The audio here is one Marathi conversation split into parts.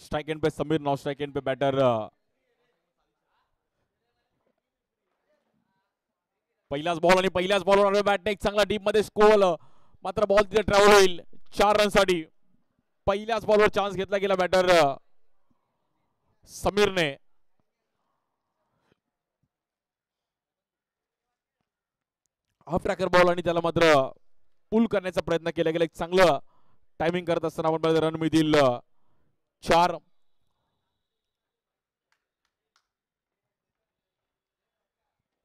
स्ट्राइक एंड पे समीर, नाउ स्ट्राइक एंड पे बैटर पहिलाच बॉल आणि पहिल्याच बॉलवर बॅटने एक चांगला डीप मध्ये स्कोर, मात्र बॉल तिथे ट्रॅव्हल होईल 4 रनसाठी. पहिल्याच बॉलवर चान्स घेतला गेला बॅटर समीरने. हाफ ट्रॅकर बॉल आणि त्याला मात्र पुल करण्याचा प्रयत्न केला गेला. एक चांगलं टायमिंग करत असताना आपण रन मिळतील 4.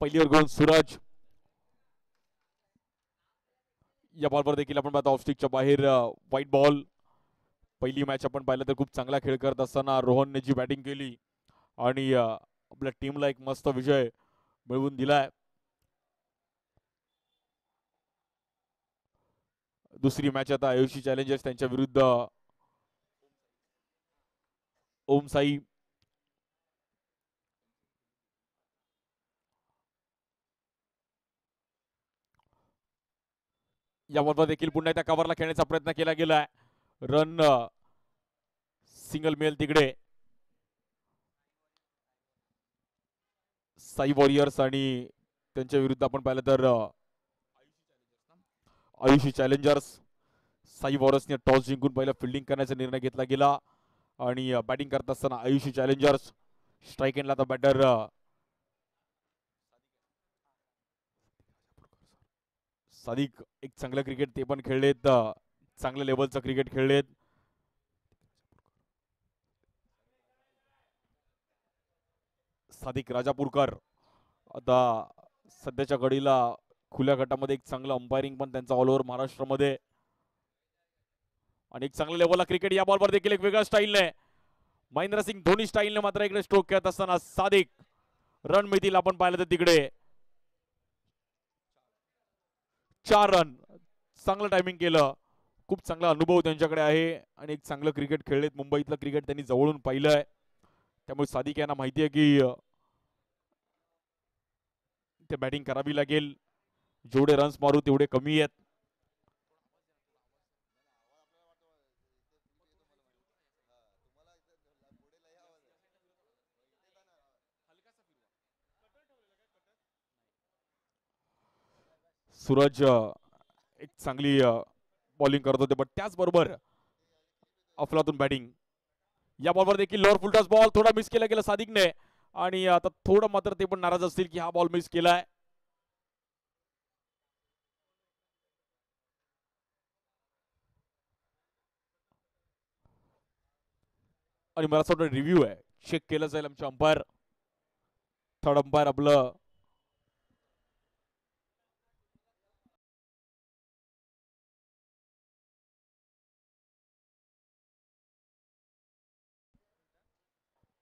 पहिलीवर घेऊन सूरज. या बॉलवर देखील आपण पाहतो ऑफस्टिकच्या बाहेर व्हाईट बॉल. पहिली मॅच आपण पाहिलं तर खूप चांगला खेळ करत असताना रोहनने जी बॅटिंग केली आणि आपल्या टीमला एक मस्त विजय मिळवून दिलाय. दुसरी मॅच आता आयुषी चॅलेंजर्स त्यांच्या विरुद्ध ओम साई. या बॉलवर देखील पुन्हा त्या कव्हरला खेळण्याचा प्रयत्न केला गेलाय. रन सिंगल मिळेल तिकडे. साई वॉरियर्स आणि त्यांच्या विरुद्ध आपण पाहिलं तर आयुषी चॅलेंजर्स. साई वॉरियर्सने टॉस जिंकून पहिला फिल्डिंग करण्याचा निर्णय घेतला गेला आणि बॅटिंग करत असताना आयुषी चॅलेंजर्स. स्ट्राइक एंडला आता बॅटर सादिक. एक चांगलं क्रिकेट ते पण खेळलेत, चांगल्या लेवलचं क्रिकेट खेळलेत. सादिक राजापूरकर आता सध्याच्या घडीला खुल्या गटामध्ये एक चांगलं अंपायरिंग पण त्यांचा ऑल ओव्हर महाराष्ट्रामध्ये आणि एक चांगल्या लेवलला क्रिकेट. या बॉलवर देखील एक वेगळ्या स्टाईलने महेंद्रसिंग धोनी स्टाईलने मात्र इकडे स्ट्रोक खेळत असताना सादिक. रन मिळतील आपण पाहिलं तर तिकडे 4 रन. चांगलं टायमिंग केलं. खूप चांगला अनुभव त्यांच्याकडे आहे आणि एक चांगलं क्रिकेट खेळलेत. मुंबईतलं क्रिकेट त्यांनी जवळून पाहिलंय, त्यामुळे सादिक यांना माहिती आहे की ते बॅटिंग करावी लागेल. जेवढे रन्स मारू तेवढे कमी आहेत. सूरज एक चांगली बॉलिंग करत होते, पण त्याचबरोबर अफलातून बॅटिंग. या बॉलवर देखील लोअर फुलटॉस बॉल थोडा मिस केला गेला सादिकने आणि आता थोडं मात्र ते पण नाराज असतील की हा बॉल मिस केलाय. आणि मला असं वाटतं रिव्ह्यू आहे, चेक केलं जाईल आमच्या अंपायर. थर्ड अंपायर आपलं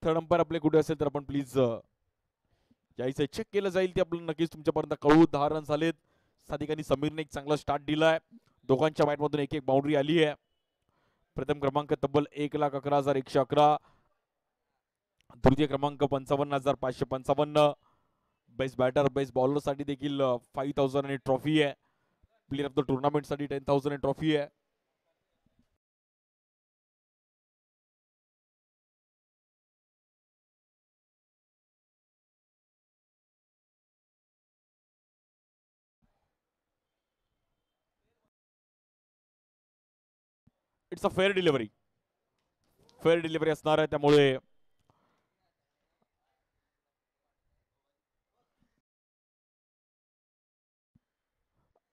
थर्ड अंपायर आपले कुठे असेल तर आपण प्लीज यायचं चेक केलं जाईल. ते आपल्याला नक्कीच तुमच्यापर्यंत कळू. 10 रन झालेत. सादिक आणि समीरने एक चांगला स्टार्ट दिलाय. दोघांच्या बॅटमधून एक एक बाउंड्री आली आहे. प्रथम क्रमांक तब्बल 1,11,111. तृतीय क्रमांक 55,555. बेस्ट बॅटर बेस्ट बॉलर साठी देखील 5,000 आणि ट्रॉफी आहे. प्लेयर ऑफ द टुर्नामेंट साठी 10,000 आणि ट्रॉफी आहे. It's a fair delivery. Fair delivery असणार आहे, त्यामुळे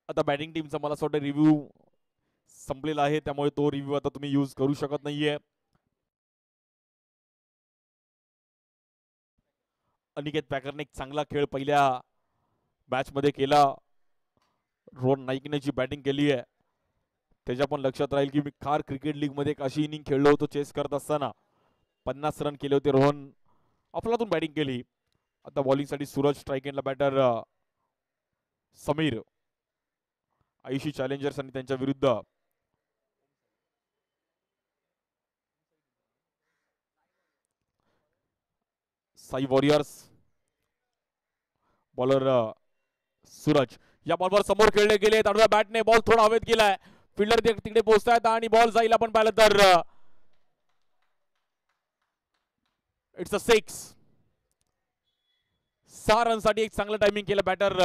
आता बॅटिंग टीमचा मला असं वाटतं रिव्ह्यू संपलेला आहे, त्यामुळे तो रिव्ह्यू आता तुम्ही यूज करू शकत नाहीये. अनिकेत पॅकरने एक चांगला खेळ पहिल्या मॅच मध्ये केला. रोहन नाईकने जी बॅटिंग केली आहे त्याच्या पण लक्षात राहील की मी खार क्रिकेट लीग मध्ये एक अशी इनिंग खेळलो होतो चेस करत असताना. 50 रन केले होते. रोहन अफलातून बॅटिंग केली. आता बॉलिंग साठी सूरज. स्ट्राइक एंडला बॅटर समीर. आयुषी चॅलेंजर्स आणि त्यांच्या विरुद्ध साई वॉरियर्स. बॉलर सूरज. या बॉलवर समोर खेळले गेले. आडव्या बॅटने बॉल थोडा हवेत गेलाय. फिल्डर तिकडे पोहोचतायत आणि बॉल जाईल आपण पाहिलं तर इट्स अ 6. 6 रनसाठी एक चांगलं टायमिंग केलं बॅटर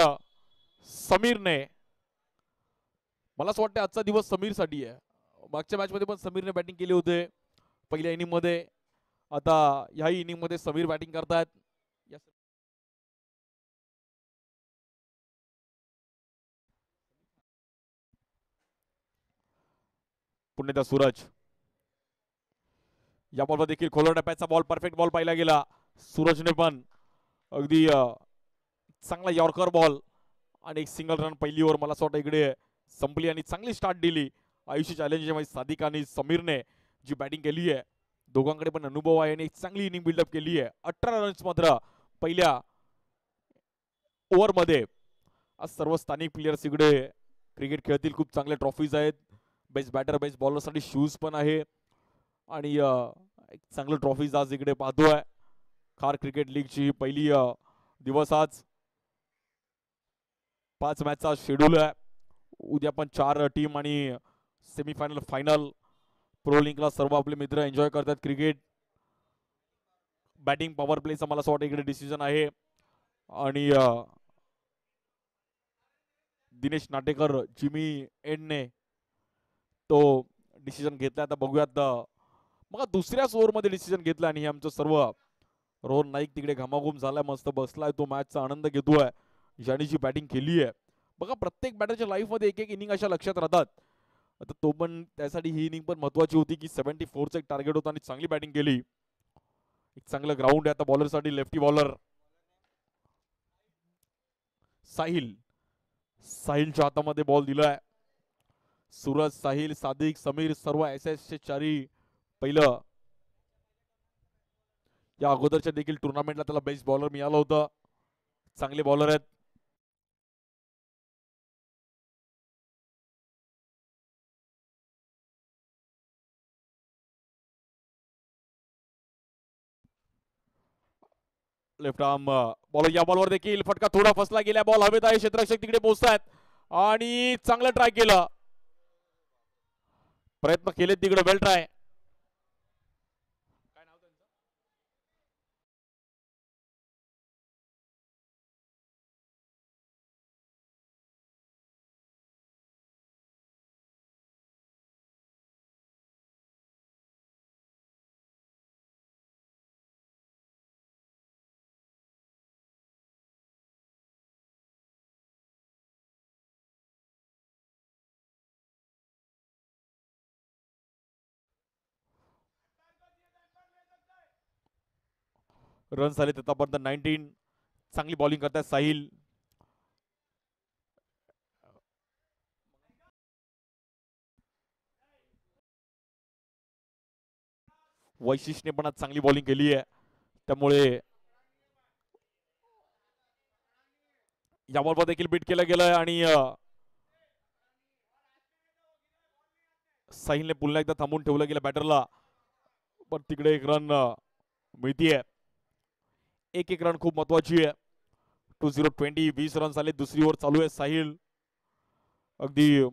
समीरने. मला असं वाटतं आजचा दिवस समीरसाठी आहे. मागच्या मॅच मध्ये पण समीरने बॅटिंग केली होते पहिल्या इनिंग मध्ये. आता ह्याही इनिंग मध्ये समीर बॅटिंग करतायत. पुण्याचा सूरज. या बॉलवर देखील खोलवर टप्प्याचा बॉल, परफेक्ट बॉल पाहिला गेला. सूरजने पण अगदी चांगला यॉर्कर बॉल आणि एक सिंगल रन पहिली ओव्हर मला असं वाटतं इकडे संपली आणि चांगली स्टार्ट दिली. आयुष्य चॅलेंजमध्ये सादिक आणि समीरने जी बॅटिंग केली आहे, दोघांकडे पण अनुभव आहे आणि एक चांगली इनिंग बिल्डअप केली आहे. 18 रन्स मात्र पहिल्या ओव्हरमध्ये. आज सर्व स्थानिक प्लेयर्स इकडे क्रिकेट खेळतील. खूप चांगले ट्रॉफीज आहेत. बेस्ट बॅटर बेस्ट बॉलरसाठी शूज पण आहे आणि एक चांगलं ट्रॉफीज आज इकडे पाहतोय. खार क्रिकेट लीगची पहिली दिवस आज. 5 मॅचचा शेड्यूल आहे. उद्या पण 4 टीम आणि सेमीफायनल फायनल. प्रो लिंकला सर्व आपले मित्र एन्जॉय करतात क्रिकेट. बॅटिंग पॉवर प्लेचा मला असं वाटतं इकडे डिसिजन आहे आणि दिनेश नाटेकर जिमी एंडने तो डिसिजन घेतला. आता बघूयात मग दुसऱ्याच ओव्हरमध्ये डिसिजन घेतला आणि हे आमचं सर्व रोहन नाईक तिकडे घमाघूम झालाय, मस्त बसलाय, तो मॅचचा आनंद घेतोय. ज्याने जी बॅटिंग केली आहे बघा, प्रत्येक बॅटरच्या लाईफमध्ये एक एक इनिंग अशा लक्षात राहतात. आता तो पण त्यासाठी ही इनिंग पण महत्वाची होती की 74चं एक टार्गेट होतं आणि चांगली बॅटिंग केली. एक चांगलं ग्राउंड आहे आता बॉलरसाठी. Lefty bowler Sahil. साहिलच्या हातामध्ये बॉल दिलाय. सूरज, साहिल, सादिक, समीर सर्व SS चे चारी पहिलं या अगोदरच्या देखील टुर्नामेंटला त्याला बेस्ट बॉलर मिळालं होतं. चांगले बॉलर आहेत. Left arm bowler. या बॉलवर देखील फटका थोडा फसला गेला. बॉल हवेत आहे. क्षेत्ररक्षक तिकडे पोहोचतायत आणि चांगलं ट्राय केलं. प्रयत्न केले तिकडे. वेल ट्राय. रन झाले आतापर्यंत 19. चांगली बॉलिंग करतात साहिल. वैशिष्ट्यने पण आज चांगली बॉलिंग केली आहे, त्यामुळे या बॉलवर देखील बीट केलं गेलं आणि साहिलने पुन्हा एकदा थांबून ठेवलं गेलं बॅटरला. पण तिकडे एक रन मिळतीये. एक एक रन खूप महत्वाची आहे. 20 20 रन झाले. दुसरी ओव्हर चालू आहे. साहिल अगदी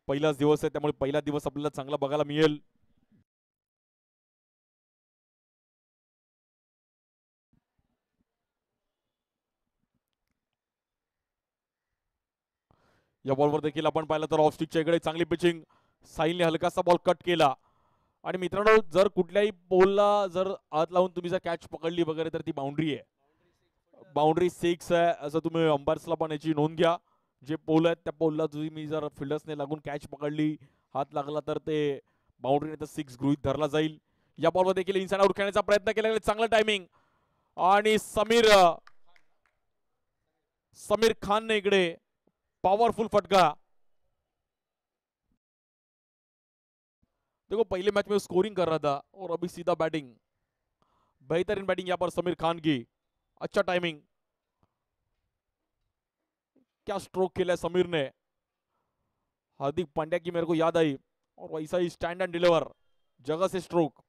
पहिलाच दिवस आहे, त्यामुळे पहिला दिवस आपल्याला चांगला बघायला मिळेल. या बॉलवर देखील आपण पाहिलं तर ऑफ स्टिकच्या इकडे चांगली पिचिंग. साहिलने हलकासा बॉल कट केला आणि मित्रांनो, जर कुठल्याही बॉलला जर हात लावून तुम्ही जर कॅच पकडली वगैरे तर ती बाउंड्री आहे. बाउंड्री 6 आहे असं तुम्ही अंपायर्सला पण याची नोंद घ्या. जे पोल आहेत त्या पोलला तुम्ही जर फिल्डर्सने लागून कॅच पकडली, हात लागला तर ते बाउंड्रीने तर 6 गृहीत धरला जाईल. या बॉलवर देखील इनसाइड आउट खेळण्याचा प्रयत्न केला गेला. चांगलं टायमिंग आणि समीर खानने इकडे पावरफुल फटका. देखो पहले मैच में स्कोरिंग कर रहा था और अभी सीधा बैटिंग. बेहतरीन बैटिंग यहाँ पर समीर खान की. अच्छा टाइमिंग. क्या स्ट्रोक खेला है समीर ने. हार्दिक पांड्या की मेरे को याद आई और वैसा ही स्टैंड एंड डिलीवर, जगह से स्ट्रोक.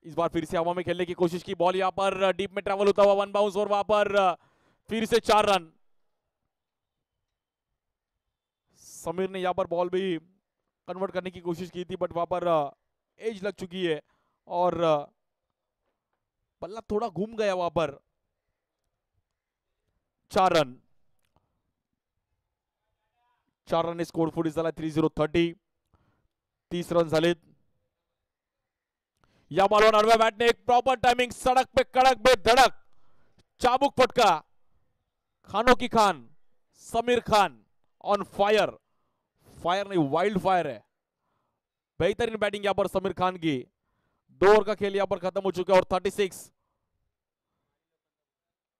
इस बार फिर से हवा में खेलने की कोशिश की. बॉल यहां पर डीप में ट्रैवल होता हुआ वन बाउंस और वहां पर फिर से 4 रन. समीर ने यहां पर बॉल भी कन्वर्ट करने की कोशिश की थी, बट वहां पर एज लग चुकी है और बल्ला थोड़ा घूम गया वहां पर. 4 रन. 4 रन स्कोर फुटी झाला. 3-0-30. 30 रन झालेत. या बॉलवर आडव्या बॅटने एक प्रॉपर टायमिंग. सडक पे कडक बे धडक. चाबुक फटका. खानो की Khan Sameer Khan on fire. Fire नहीं वाइल्ड फायर है. बेहतरीन बैटिंग यहाँ पर समीर खान की. 2 ओव्हर का खेल यहाँ पर खत्म हो चुका है और 36.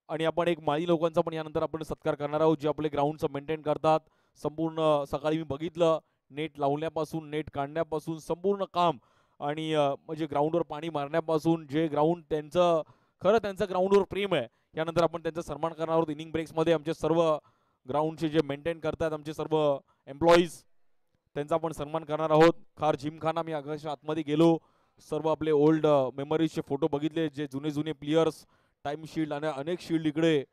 आणि आपण एक माळी लोकांचा पण यानंतर आपण सत्कार करणार आहोत जे आपले ग्राउंडचं मेंटेन करतात. संपूर्ण सकाळी मी बघितलं नेट लावण्यापासून नेट काढण्यापासून संपूर्ण काम आणि म्हणजे ग्राउंडवर पाणी मारण्यापासून जे ग्राउंड त्यांचं खरं त्यांचं ग्राउंडवर प्रेम आहे. यानंतर आपण त्यांचा सन्मान करणार आहोत. इनिंग ब्रेक्समध्ये आमचे सर्व ग्राउंडचे जे मेंटेन करतात आमचे सर्व एम्प्लॉईज त्यांचा आपण सन्मान करणार आहोत. खार जिमखाना मी आकाश आतमध्ये गेलो. सर्व आपले ओल्ड मेमरीजचे फोटो बघितले जे जुने जुने प्लेयर्स टाइम शील्ड आणि अनेक शील्ड इकडे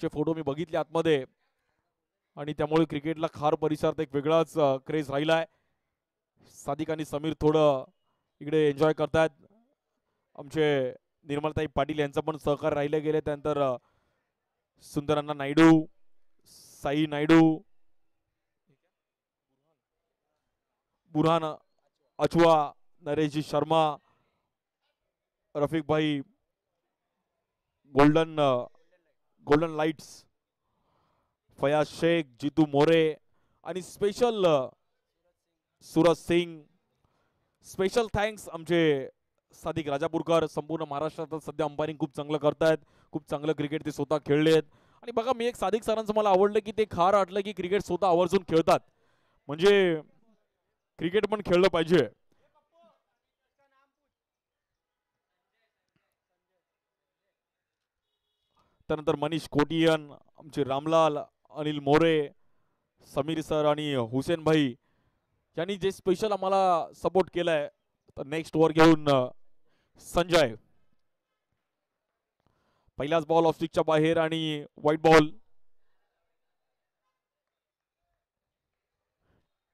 चे फोटो मी बघितले आतमध्ये आणि त्यामुळे क्रिकेटला खार परिसरात एक वेगळाच क्रेज राहिलाय. सादिक आणि समीर थोडं इकडे एन्जॉय करतात. आमचे निर्मलताई पाटील यांचं पण सहकार राहिले गेले. त्यानंतर सुंदरांना नायडू साई नायडू बुरहान अचवा नरेशजी शर्मा रफिक भाई गोल्डन लाइट्स फयाज शेख जितू मोरे आणि special Suraj Singh. Special thanks आमचे सादिक राजापूरकर. संपूर्ण महाराष्ट्रात सध्या अंपायरिंग खूप चांगलं करतायत. खूप चांगलं क्रिकेट ते स्वतः खेळलेत. आणि बघा मी एक सादिक सरांचं मला आवडलं की ते खार आटलं की क्रिकेट स्वतः आवर्जून खेळतात. म्हणजे क्रिकेट पण खेळलं पाहिजे. त्यानंतर मनीष कोटियन आमचे रामलाल अनिल मोरे समीर सर आणि हुसेन भाई यांनी जे स्पेशल आम्हाला सपोर्ट केलाय. तर नेक्स्ट ओव्हर घेऊन संजय. पहिलाच बॉल ऑफ स्टिकच्या बाहेर आणि व्हाईट बॉल.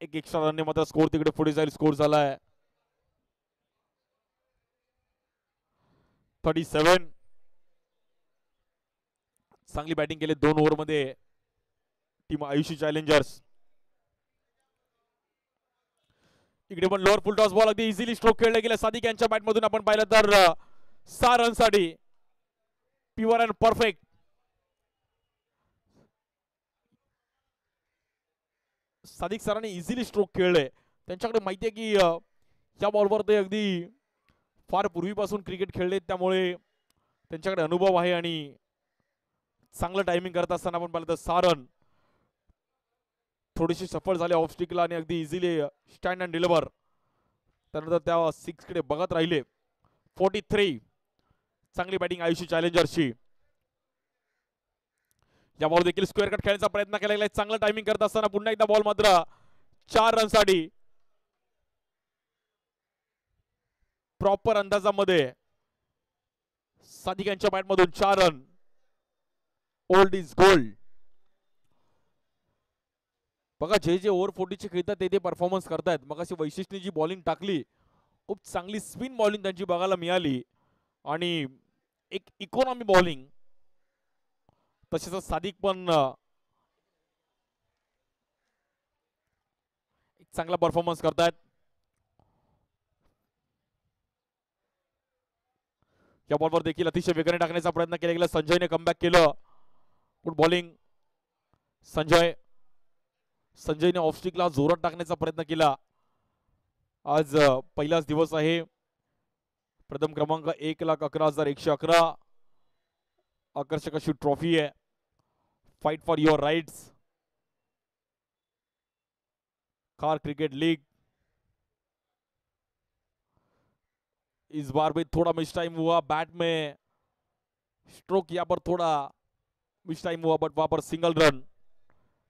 एक एक्स्ट्रा रनने मात्र स्कोर तिकडे पुढे जाईल. स्कोर झालाय 37. चांगली बॅटिंग केली 2 ओव्हर मध्ये टीम आयुषी चॅलेंजर्स. इकडे पण लोअर फुल टॉस बॉल अगदी इझिली स्ट्रोक खेळले गेले. सादिक यांच्या बॅटमधून आपण पाहिलं तर 6 रनसाठी प्युअर अँड परफेक्ट. सादिक सरांनी इझिली स्ट्रोक खेळले. त्यांच्याकडे माहिती आहे की या बॉलवर ते अगदी फार पूर्वीपासून क्रिकेट खेळले त्यामुळे त्यांच्याकडे अनुभव आहे आणि चांगलं टायमिंग करत असताना आपण पाहिलं तर 6 रन थोडीशी सफल झाले ऑफ स्टिकला आणि अगदी इझिली स्टँड अँड डिलिव्हर. त्यानंतर त्या 6 कडे बघत राहिले. 43. चांगली बॅटिंग आयुषी चॅलेंजर्सची. या बॉल देखील स्क्वेअर कट खेळण्याचा प्रयत्न केला गेला. चांगलं टायमिंग करत असताना पुन्हा एकदा बॉल मात्र 4 रनसाठी प्रॉपर अंदाजामध्ये सादिक यांच्या बॅटमधून 4 रन. Old is gold. बघा जे जे ओव्हर 40 खेळतात ते परफॉर्मन्स करतायत. मग अशी वैशिष्ट्य जी बॉलिंग टाकली खूप चांगली स्पिन बॉलिंग त्यांची बघायला मिळाली आणि एक इकॉनॉमी बॉलिंग. तसेच सादिक पण एक चांगला परफॉर्मन्स करतायत. या बॉलवर देखील अतिशय वेगाने टाकण्याचा प्रयत्न केला गेला. संजयने कमबॅक केलं. गुड बॉलिंग संजयने ऑफस्टिकला जोरात टाकण्याचा प्रयत्न केला. आज पहिलाच दिवस आहे. प्रथम क्रमांक 1,11,111. आकर्षक अशी ट्रॉफी आहे. Fight for your rights. खार क्रिकेट लीग. इस बार भी थोड़ा मिस टाइम हुआ बैट में. स्ट्रोक यहाँ पर थोड़ा मिस टाइम हुआ बट वहां पर सिंगल रन.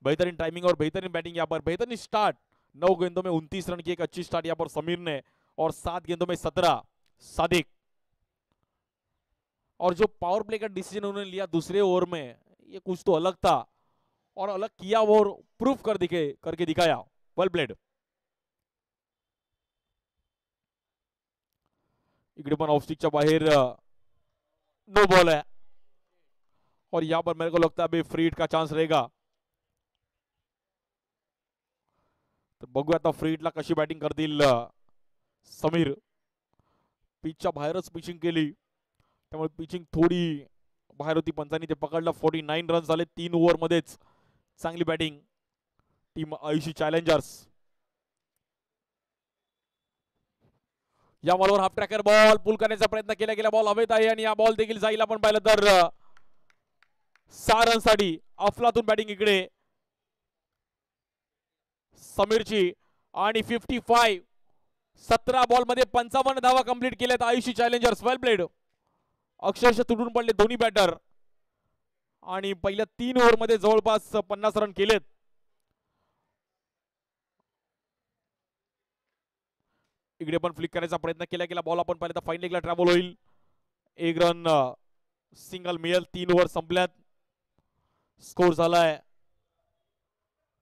बेहतरीन टाइमिंग और बेहतरीन बैटिंग यहाँ पर. बेहतरीन स्टार्ट. 9 गेंदों में 29 रन की एक अच्छी स्टार्ट यहाँ पर समीर ने और 7 गेंदों में 17 सादिक. और जो पावर प्ले का डिसीजन उन्होंने लिया दूसरे ओवर में ये कुछ तो अलग था और अलग किया और प्रूफ करके दिखाया. वेल प्लेड. इकडे पण ऑफस्टिकच्या बाहेर नो बॉल है और यहां पर मेरे को लगता है अभी फ्री हिट का चान्स रहेगा. तर बघूया आता फ्री हिटला कशी बॅटिंग करतील समीर. पिचच्या बाहेरच पिचिंग केली त्यामुळे पिचिंग थोडी बाहेर होती. पंचांनी ते पकडलं. 49 रन झाले 3 ओव्हर मध्येच. चांगली बॅटिंग टीम आयुषी चॅलेंजर्स. या बॉलवर हाफ ट्रॅकर बॉल पुल करण्याचा प्रयत्न केला गेला. बॉल हवेत आहे आणि या बॉल देखील जाईल. आपण पाहिलं तर 6 रनसाठी अफलातून बॅटिंग इकडे समीरची आणि 55. 17 बॉल मध्ये 55 धावा कंप्लीट केल्यात आयुषी चॅलेंजर्स. वेल प्लेड. अक्षरशः तुटून पडले दोन्ही बॅटर आणि पहिल्या 3 ओव्हर मध्ये जवळपास 50 रन केलेत. इकडे पण फ्लिक करायचा प्रयत्न केला गेला. बॉल आपण पाहिलं तर फाईन लेगला ट्रॅव्हल होईल. 1 रन सिंगल मिळेल. 3 ओव्हर संपल्यात. स्कोर झालाय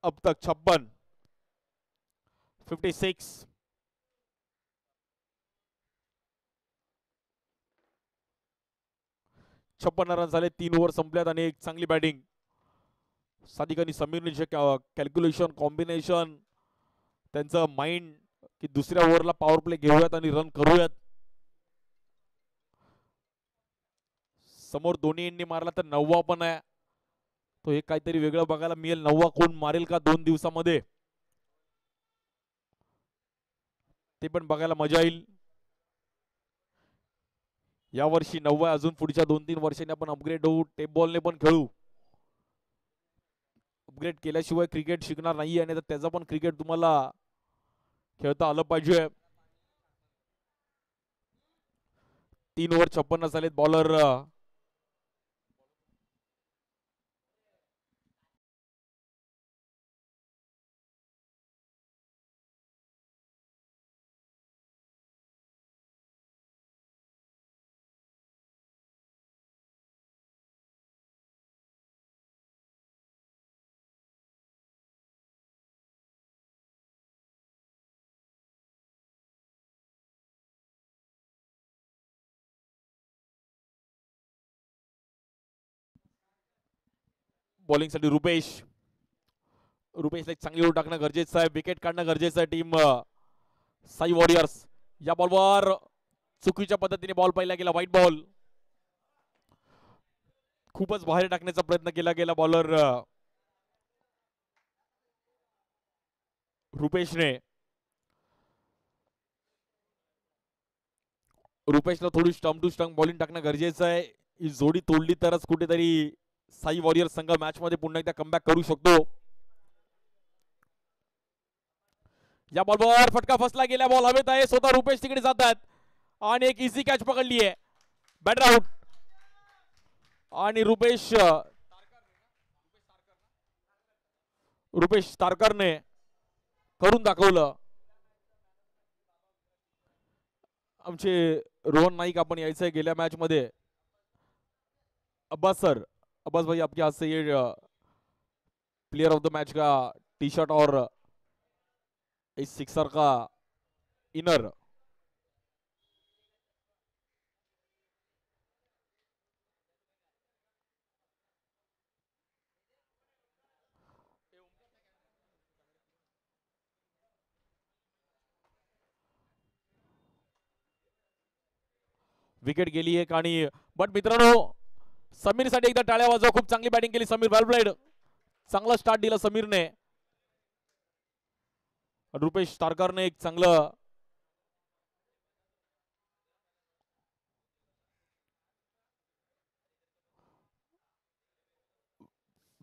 अब तक 56. 56. रन झाले. 3 ओव्हर संपल्यात आणि एक चांगली बॅटिंग साधिकांनी समीरने जे कॅल्क्युलेशन कॉम्बिनेशन त्यांचं माइंड की दुसऱ्या ओव्हरला पॉवर प्ले घेऊयात आणि रन करूयात. समोर दोन्ही मारला तर 9वा पण आहे. तो हे काहीतरी वेगळं बघायला मिळेल. 9वा कोण मारेल का 2 दिवसामध्ये ते पण बघायला मजा येईल. या वर्षी 9वा अजून पुढच्या 2-3 वर्षांनी आपण अपग्रेड होऊ. टेप बॉलने पण खेळू. अपग्रेड केल्याशिवाय क्रिकेट शिकणार नाही आणि त्याचा पण क्रिकेट तुम्हाला खेळता आलं पाहिजे. 3 ओव्हर 56 झालेत. बॉलर बॉलिंगसाठी रुपेशला एक चांगली ओव्हर टाकणं गरजेचं आहे. विकेट काढणं गरजेचं आहे. Team Sai warriors. या बॉलवर चुकीच्या पद्धतीने बॉल पाहिला गेला. White ball. खूपच बाहेर टाकण्याचा प्रयत्न केला गेला बॉलर रुपेशने. रुपेशला थोडी स्टंप टू स्टंप बॉलिंग टाकणं गरजेचं आहे. ही जोडी तोडली तरच कुठेतरी साई वॉरियर संघ मॅच मध्ये पुन्हा एकदा कमबॅक करू शकतो. या बॉलवर फटका फसला गेला. बॉल हवेत आहे. स्वतः रुपेश तिकडे जातात आणि एक इझी कॅच पकडली आहे. बॅटर आउट आणि रुपेश तारकरने करून दाखवलं. आमचे रोहन नाईक आपण यायचंय गेल्या मॅच मध्ये. अब्बास भाई आपके हाथ से ये प्लेयर ऑफ द मैच का टी शर्ट और इस सिक्सर का इनर विकेट गेली एक आणि बट मित्रांनो समीरसाठी एकदा टाळ्या वाजवा. खूप चांगली बॅटिंग केली समीर. वेल प्लेड. चांगला स्टार्ट दिला समीरने. रुपेश तारकरने एक चांगलं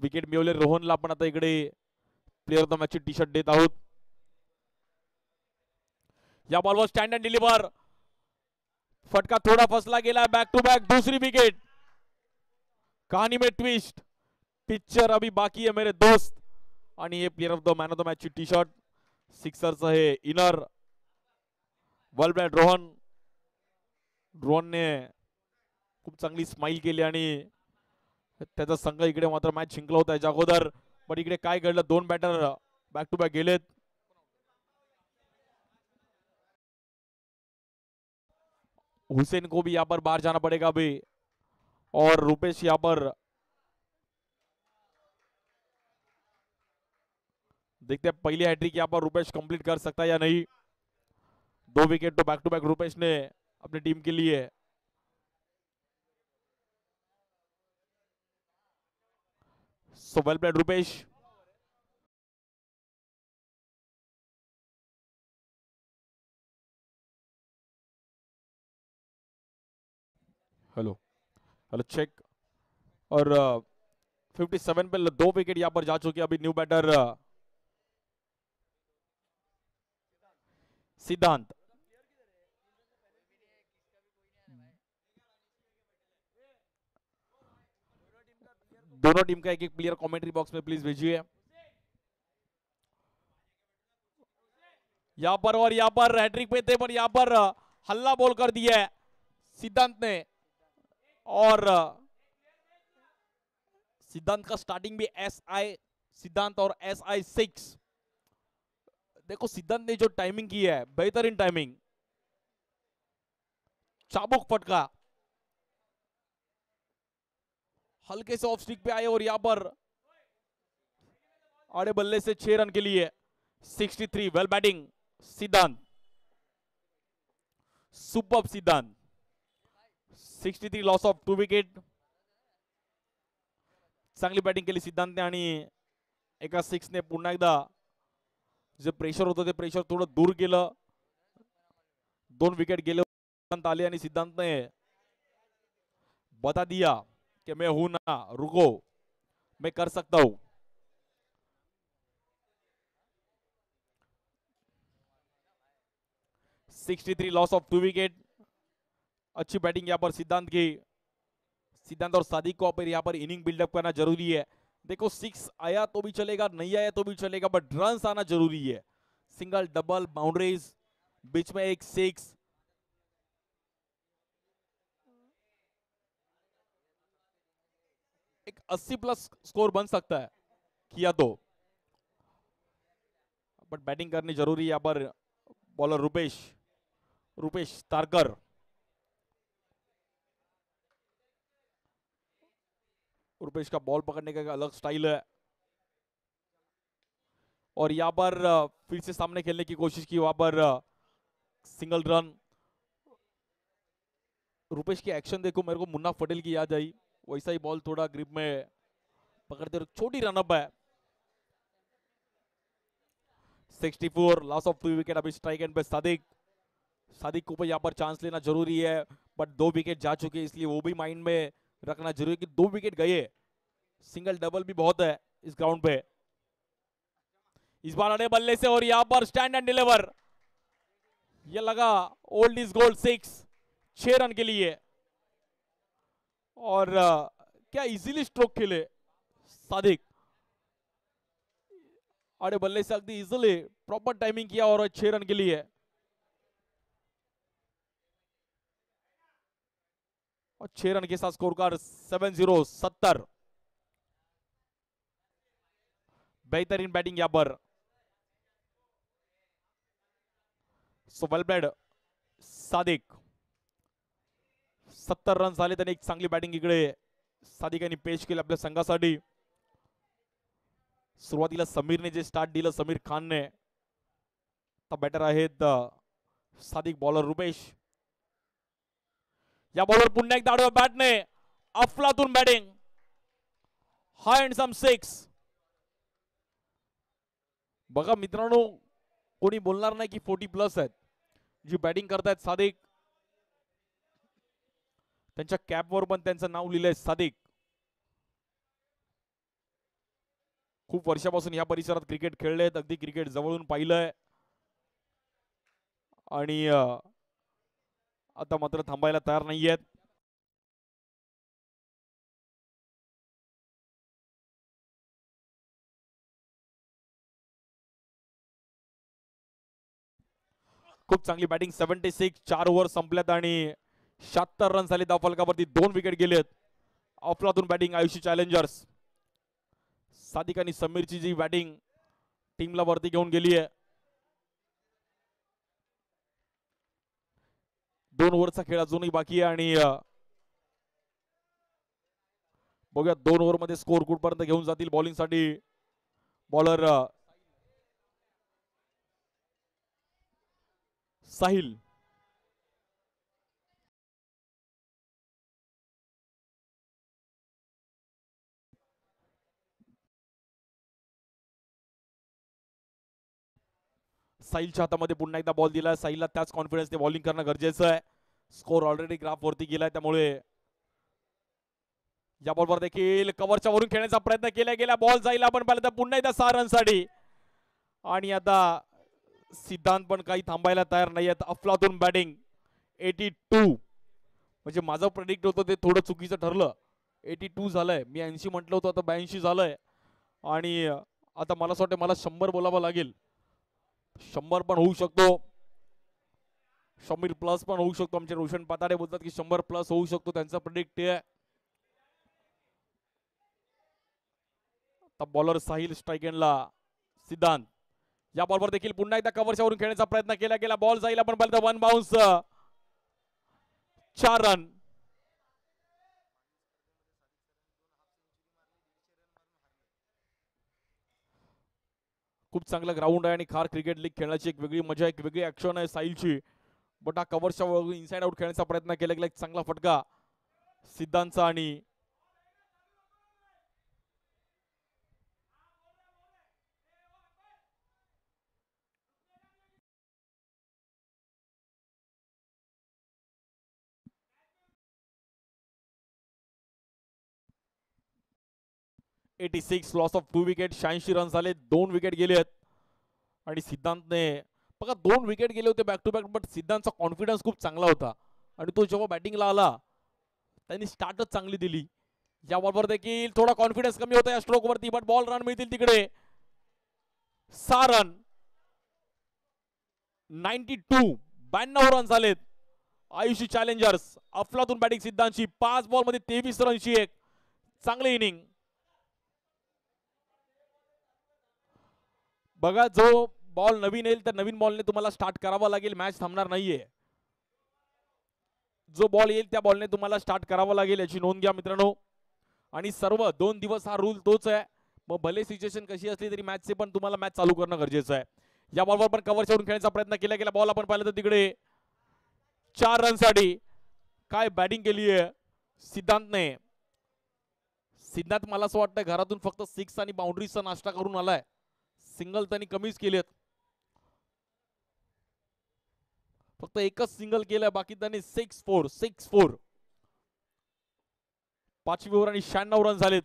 विकेट मिळवले. रोहनला आपण आता इकडे प्लेअर ऑफ द मॅच ची टी शर्ट देत आहोत. या बॉलवर स्टँड अँड डिलिव्हर. फटका थोड़ा फसला गेला. बैक टू बैक दूसरी विकेट. कहानी में ट्विस्ट. पिक्चर अभी बाकी है मेरे दोस्त. आणि हे player of the man of the match ची टी शर्ट. सिक्सरचं हे इनर. वेल प्लेड रोहनने खूप चांगली स्माइल केली आणि त्याचा संघ इकडे मात्र मॅच जिंकला होता याच्या अगोदर. पण इकडे काय घडलं. 2 बॅटर बॅक टू बॅक गेलेत. हुसैन को भी यहाँ पर बाहर जाना पड़ेगा अभी. और रुपेश यहाँ पर देखते हैं पहली हैट्रिक यहाँ पर रुपेश कंप्लीट कर सकता है या नहीं। 2 विकेट तो बैक टू बैक रुपेश ने अपनी टीम के लिए। So well played Rupesh. Hello hello check. और 57 पे 2 विकेट यहाँ पर जा चुके हैं। अभी न्यू बैटर सिद्धांत। दोनों टीम का एक एक प्लेयर कमेंट्री बॉक्स में प्लीज भेजिए यहाँ पर। और यहाँ पर हैट्रिक पे थे पर यहाँ पर हल्ला बॉल कर दिया है सिद्धांत ने। और सिद्धांत का स्टार्टिंग भी SI सिद्धांत और SI6। देखो सिद्धांत ने जो टाइमिंग की है बेहतरीन टाइमिंग, चाबुक फटका, हल्के से ऑफ स्टिक पे आए और यहां पर आड़े बल्ले से 6 रन के लिए 63। वेल बैटिंग सिद्धांत, सुपर सिद्धांत। 63 लॉस ऑफ 2 विकेट। चांगली बॅटिंग केली सिद्धांतने आणि एका सिक्सने पुन्हा एकदा जे प्रेशर होतं ते प्रेशर थोडं दूर केलं। 2 विकेट गेले आले आणि सिद्धांतने बता दिया कि मैं हूं ना, रुको मैं कर सकता हूं। (63 लॉस ऑफ 2 विकेट। अच्छी बैटिंग यहां पर सिद्धांत की। सिद्धांत और सादिक को यहाँ पर इनिंग बिल्डअप करना जरूरी है। देखो 6 आया तो भी चलेगा, नहीं आया तो भी चलेगा, बट रन्स आना जरूरी है। सिंगल डबल बाउंड्रीज, बीच में एक 6, एक 80 प्लस स्कोर बन सकता है किया तो। बट बैटिंग करनी जरूरी है यहाँ पर। बॉलर रुपेश तारकर। रुपेश का बॉल पकड़ने का एक अलग स्टाइल है। और यहाँ पर फिर से सामने खेलने की कोशिश की, वहां पर सिंगल रन। रुपेश की एक्शन देखो, मेरे को मुन्ना पटेल की याद आई। वैसा ही बॉल थोड़ा ग्रिप में पकड़ते हुए छोटी रनअप है। 64 लॉस ऑफ 2 विकेट। अभी स्ट्राइक एंड पे सादिक को यहाँ पर चांस लेना जरूरी है, बट 2 विकेट जा चुके हैं इसलिए वो भी माइंड में रखना जरूरी है कि 2 विकेट गए। सिंगल डबल भी बहुत है इस ग्राउंड पे। इस बार अड़े बल्ले से और यहां पर स्टैंड एंड डिलीवर, ये लगा ओल्ड इज गोल्ड 6 रन के लिए। और क्या इजीली स्ट्रोक खेले सादिक, अड़े बल्ले से अगदी इजीली प्रॉपर टाइमिंग किया और 6 रन के लिए। और 6 रन के साथ स्कोर कार्ड 7-0 70। बेहतरीन बैटिंग यहां पर। So well played Sadiq. 70 run झाले, त्याने एक चांगली बॅटिंग इकडे सादिकांनी पेश केली आपल्या संघासाठी। सुरुवातीला समीरने जे स्टार्ट दिलं, समीर खानने, तर बॅटर आहेत सादिक, बॉलर रुपेश। या बॉलर पुन्हा एकदा आडव्या बॅटने अफलातून बॅटिंग, हाय अँड सम 6। बघा मित्रांनो, कोणी बोलणार नाही की 40 प्लस आहेत जी बॅटिंग करतायत सादिक। त्यांच्या कॅपवर पण त्यांचं नाव लिहिलंय सादिक। खूप वर्षापासून या परिसरात क्रिकेट खेळलेत, अगदी क्रिकेट जवळून पाहिलंय आणि आता मात्र थांबायला तयार नाहीयेत। खूप चांगली बॅटिंग। 76, 4 ओव्हर संपल्यात आणि 76 रन झाले धावफलकावरती, 2 विकेट गेलेत। अफलातून बॅटिंग आयुषी चॅलेंजर्स। सादिक आणि समीरची जी बॅटिंग टीमला वरती घेऊन गेली आहे। 2 ओव्हरचा खेळ अजूनही बाकी आहे आणि बघूया 2 ओव्हरमध्ये स्कोर कुठपर्यंत घेऊन जातील बॉलिंगसाठी बॉलर साहिल. साहिलच्या हातामध्ये पुन्हा एकदा बॉल दिला. साहिलला त्याच कॉन्फिडन्सने बॉलिंग करणं गरजेचं आहे. स्कोर ऑलरेडी ग्राफ वरती गेलाय, त्यामुळे या बॉलवर देखील कव्हरच्या वरून खेळण्याचा प्रयत्न केला गेला. बॉल जाईल आपण पाहिलं तर पुन्हा एकदा 6 रनसाठी. आणि आता सिद्धांत पण काही थांबायला तयार नाही आहेत. अफलातून बॅटिंग 82. म्हणजे माझं प्रेडिक्ट होतं ते थोडं चुकीचं ठरलं. 82 झालंय. मी 80 म्हटलं होतं, आता 82 झालंय. आणि आता मला असं वाटतं मला 100 बोलावं लागेल. 100 पण होऊ शकतो, 100 प्लस पण होऊ शकतो. आमचे रोशन पाताडे बोलतात की 100 प्लस होऊ शकतो, त्यांचा प्रेडिक्ट आहे. आता बॉलर साहिल स्ट्राइक एंडला सिद्धांत. या बॉलवर देखील पुन्हा एकदा कव्हरच्या वरून खेळण्याचा प्रयत्न केला गेला. बॉल जाईल आपण पाहिलं तर 1 बाउन्स. 4 रन. खूप चांगलं ग्राउंड आहे आणि खार क्रिकेट लीग खेळण्याची एक वेगळी मजा, एक वेगळी ऍक्शन आहे साहिलची. बट हा कव्हरच्या वरून इनसाइड आउट खेळण्याचा प्रयत्न केला गेला. एक चांगला फटका सिद्धांतचा. आणि (86) लॉस ऑफ 2 विकेट. 86 रन झाले, 2 विकेट गेले आहेत. आणि सिद्धांतने बघा 2 विकेट गेले होते बॅक टू बॅक, बट सिद्धांतचा कॉन्फिडन्स खूप चांगला होता. आणि तो जेव्हा बॅटिंगला आला त्यांनी स्टार्टच चांगली दिली. या बॉलवर देखील थोडा कॉन्फिडन्स कमी होता या स्ट्रोक वरती, बट बॉल रन मिळतील तिकडे. 6 रन. 92 रन झालेत. आयुषी चॅलेंजर्स अफलातून बॅटिंग सिद्धांतची. 5 बॉल मध्ये 23 रनची एक चांगली इनिंग. बघा जो बॉल नवीन येईल तर नवीन बॉलने तुम्हाला स्टार्ट करावा लागेल, मॅच थांबणार नाहीये. जो बॉल येईल त्या बॉलने तुम्हाला स्टार्ट करावा लागेल, याची नोंद घ्या मित्रांनो. आणि सर्व 2 दिवस हा रूल तोच आहे. मग भले सिच्युएशन कशी असली तरी मॅचचे पण तुम्हाला मॅच चालू करणं गरजेचं आहे. या बॉलवर पण कव्हरच्या वरून खेळण्याचा प्रयत्न केला गेला. बॉल आपण पाहिलं तर तिकडे 4 रनसाठी. काय बॅटिंग केली आहे सिद्धांतने. सिद्धांत मला असं वाटतं घरातून फक्त 6 आणि बाउंड्रीजचा नाश्ता करून आलाय. सिंगल त्यांनी कमीच केलेत, फक्त एकच सिंगल केलंय, बाकी त्यांनी 6-4. 5वी ओव्हर आणि 96 रन झालेत.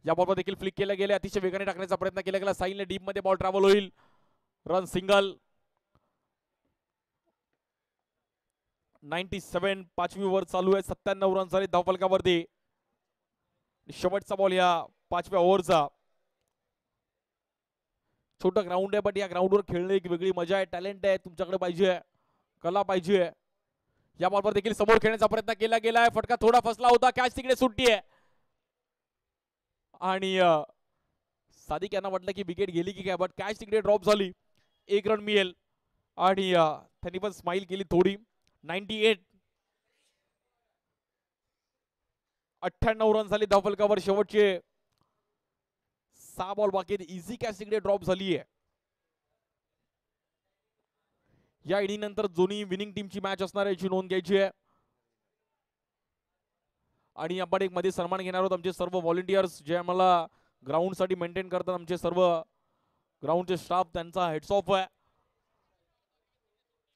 या बॉलवर देखील फ्लिक केल्या गेले. अतिशय वेगाने टाकण्याचा प्रयत्न केला गेला. साहिलने डीप मध्ये बॉल ट्रॅव्हल होईल. Run single. 97. 5वी ओव्हर चालू आहे. 97 रन झाले धावफलकावरती. शेवटचा बॉल या 5व्या ओव्हरचा. छोटं ग्राउंड आहे, बट या ग्राउंडवर खेळणे एक वेगळी मजा आहे. टॅलेंट आहे तुमच्याकडे, पाहिजे कला पाहिजे. या बॉलवर देखील समोर खेळण्याचा प्रयत्न केला गेलाय. फटका थोडा फसला होता. कॅच तिकडे सुट्टी आहे. आणि सादिक यांना वाटलं की विकेट गेली की काय, बट कॅच तिकडे ड्रॉप झाली. 1 रन मिळेल. आणि त्यांनी पण स्माइल केली थोडी. 98. 98 रन झाले धावफलकावर. शेवटचे 6 बॉल बाकी आहेत. इझी कॅच तिकडे ड्रॉप झाली आहे. या इनिंग नंतर दोन्ही विनिंग टीमची मॅच असणार आहे, याची नोंद घ्यायची आहे. आणि आपण एक मध्ये सन्मान घेणार आहोत आमचे सर्व व्हॉलेंटियर्स जे आम्हाला ग्राउंड साठी मेंटेन करतात. आमचे सर्व ग्राउंडचे स्टाफ, त्यांचा हेड्स ऑफ आहे.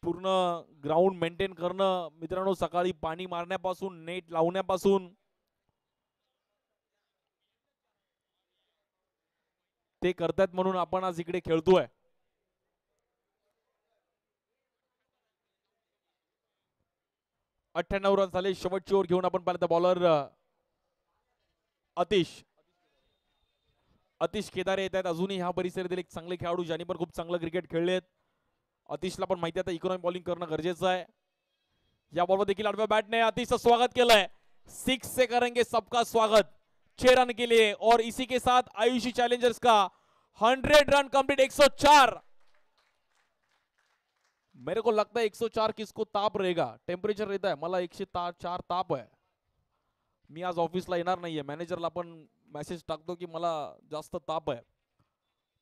पूर्ण ग्राउंड मेंटेन करणं मित्रांनो, सकाळी पाणी मारण्यापासून नेट लावण्यापासून ते करतात, म्हणून आपण आज इकडे खेळतोय. (98 रन झाले. शेवटची ओव्हर घेऊन आपण पाहिलं तर बॉलर अतिश केदारे येत आहेत. अजूनही ह्या परिसरातील एक चांगले खेळाडू ज्यांनी पण खूप चांगलं क्रिकेट खेळलेत. अतिशला पण माहिती आहे इकॉनॉमिक बॉलिंग करणं गरजेचं आहे. या बॉलवर देखील आडव्या बॅटने अतिशचं स्वागत केलंय. 6 से करेंगे सबका स्वागत 6 रन के लिए. और इसी के साथ आयुषी चैलेंजर्स का 100 रन कंप्लीट. 104. मेरे को लगता है 104 किसको ताप रहेगा, टेम्परेचर रहता है. मला 104 ताप है. मी आज ऑफिसला येणार नाहीये. मॅनेजरला पण मेसेज टाकतो की मला जास्त ताप आहे.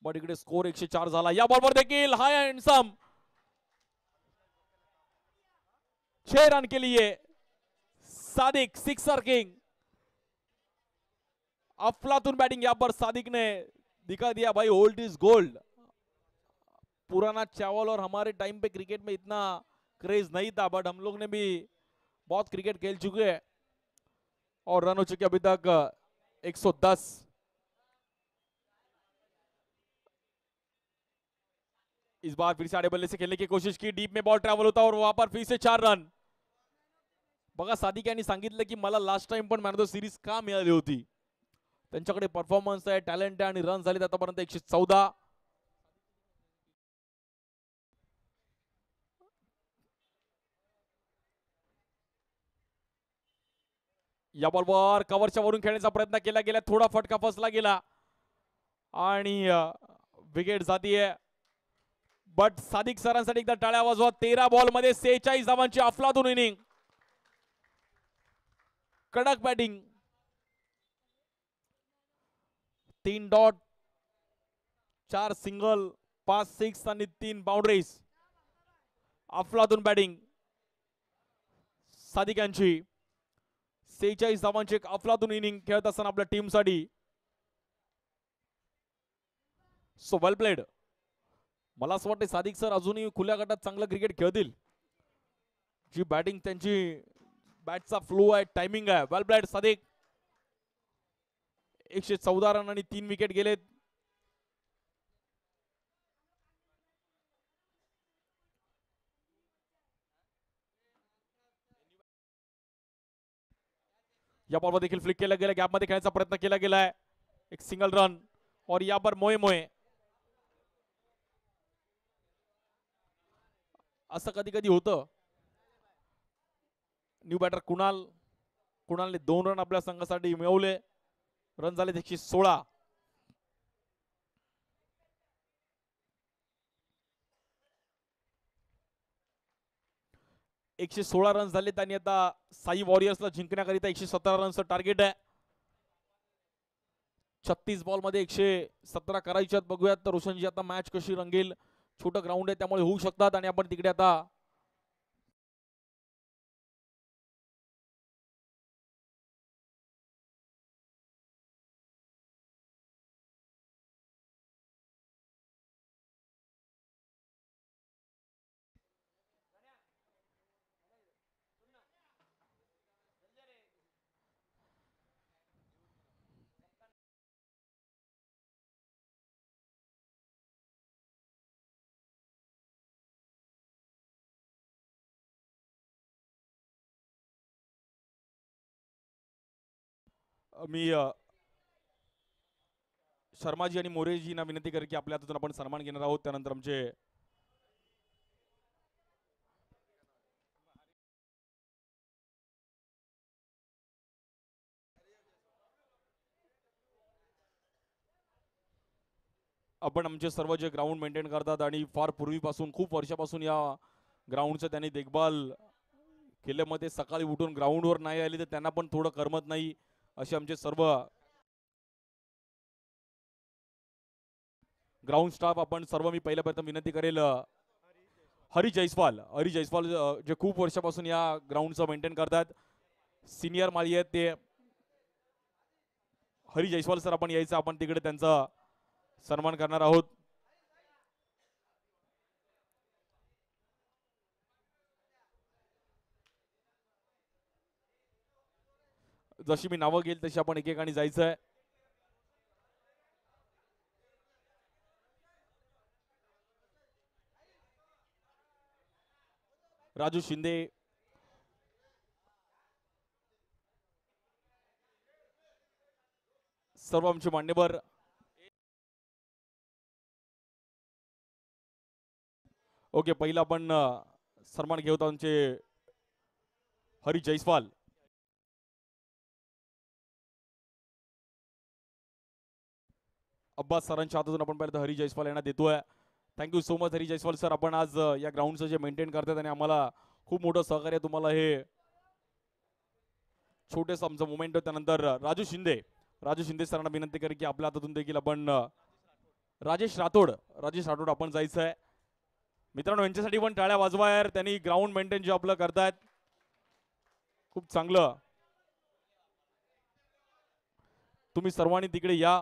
बट इकडे स्कोर 104 झाला. या बॉलवर देखील हाय अँड सम 6 रन के लिए सादिक सिक्सर किंग. अफलातून बैटिंग यहाँ पर सादिक ने दिखा दिया भाई, ओल्ड इज गोल्ड. पुराना चावल. और हमारे टाइम पे क्रिकेट में इतना क्रेज नहीं था, बट हम लोग ने भी बहुत क्रिकेट खेल चुके हैं और रन हो चुके अभी तक 110. इस बार फिर से आड़े बल्ले से खेलने की कोशिश की. डीप में बॉल ट्रॅव्हल होता और वहां पर फिर से 4 रन. बघा सादिक यांनी सांगितलं की मला लास्ट टाइम पण मॅन ऑफ द सिरीज का मिळाली होती. त्यांच्याकडे परफॉर्मन्स आहे, टॅलेंट आहे आणि रन झाले आतापर्यंत 114. या बॉलवर कव्हरच्या वरून खेळण्याचा प्रयत्न केला गेला. थोडा फटका फसला गेला आणि विकेट जातीये. बट सादिक सरांसाठी एकदा टाळ्या वाजवा. 13 बॉल मध्ये 46 धावांची अफलातून इनिंग. कडक बॅटिंग. 3 डॉट, 4 सिंगल, 5 सिक्स आणि 3 बाउंड्रीज. अफलातून बॅटिंग सादिक यांची. 46 धावांची एक अफलातून इनिंग खेळत असताना आपल्या टीमसाठी. So well played. मला असं वाटतं सादिक सर अजूनही खुल्या गटात चांगलं क्रिकेट खेळतील. जी बॅटिंग त्यांची, बॅटचा फ्लो आहे, टायमिंग आहे. वेल प्लेड सादिक. 114 रन आणि 3 विकेट गेलेत. या बॉलवर देखील फ्लिक केला गेला. गॅपमध्ये खेळण्याचा प्रयत्न केला गेलाय. एक सिंगल रन. और यहाँ पर मोए मोए. असं कधी कधी होतं. न्यू बॅटर कुणालने 2 रन आपल्या संघासाठी मिळवले. रन झाले 116. एकशे 16 रन झालेत आणि आता साई वॉरियर्सला जिंकण्याकरिता 117 रनचं टार्गेट आहे. 36 बॉल मध्ये 117 करायच्यात. बघूयात तर रोशनजी आता मॅच कशी रंगेल. छोटं ग्राउंड आहे त्यामुळे होऊ शकतात. आणि आपण तिकडे आता मी शर्माजी आणि मोरेजींना विनंती करेन की आपल्या हातून आपण सन्मान घेणार आहोत. त्यानंतर आमचे आपण आमचे सर्व जे ग्राउंड मेंटेन करतात आणि फार पूर्वीपासून, खूप वर्षापासून या ग्राउंडचं त्यांनी देखभाल केल्यामध्ये सकाळी उठून ग्राउंडवर नाही आले तर त्यांना पण थोडं करमत नाही. असे आमचे सर्व ग्राउंड स्टाफ आपण सर्व, मी पहिल्या प्रथम विनंती करेल हरी जयस्वाल जे खूप वर्षापासून या ग्राउंडचं मेंटेन करतात, सिनियर माली आहेत ते. हरी जयस्वाल सर आपण यायचं, आपण तिकडे त्यांचा सन्मान करणार आहोत. जशी मी नावं घेईल तशी आपण एकेकाने जायचं आहे. राजू शिंदे, सर्व आमचे मान्यवर. ओके, पहिला आपण सन्मान घेऊत आमचे हरी जयस्वाल. अब्बास सरांच्या हातून आपण पहिल्यांदा हरी जयस्वाल यांना देतोय. Thank you so much Hari Jaiswal sir. आपण आज या ग्राउंडचं जे मेंटेन करतात आणि आम्हाला खूप मोठं सहकार्य तुम्हाला हे छोटेसं आमचं मोमेंट. त्यानंतर राजू शिंदे सरांना विनंती करेन की आपल्या हातातून देखील आपण राजेश राठोड आपण जायचं आहे. मित्रांनो यांच्यासाठी पण टाळ्या वाजवा यार, त्यांनी ग्राउंड मेंटेन जे आपलं करतायत खूप चांगलं. तुम्ही सर्वांनी तिकडे या.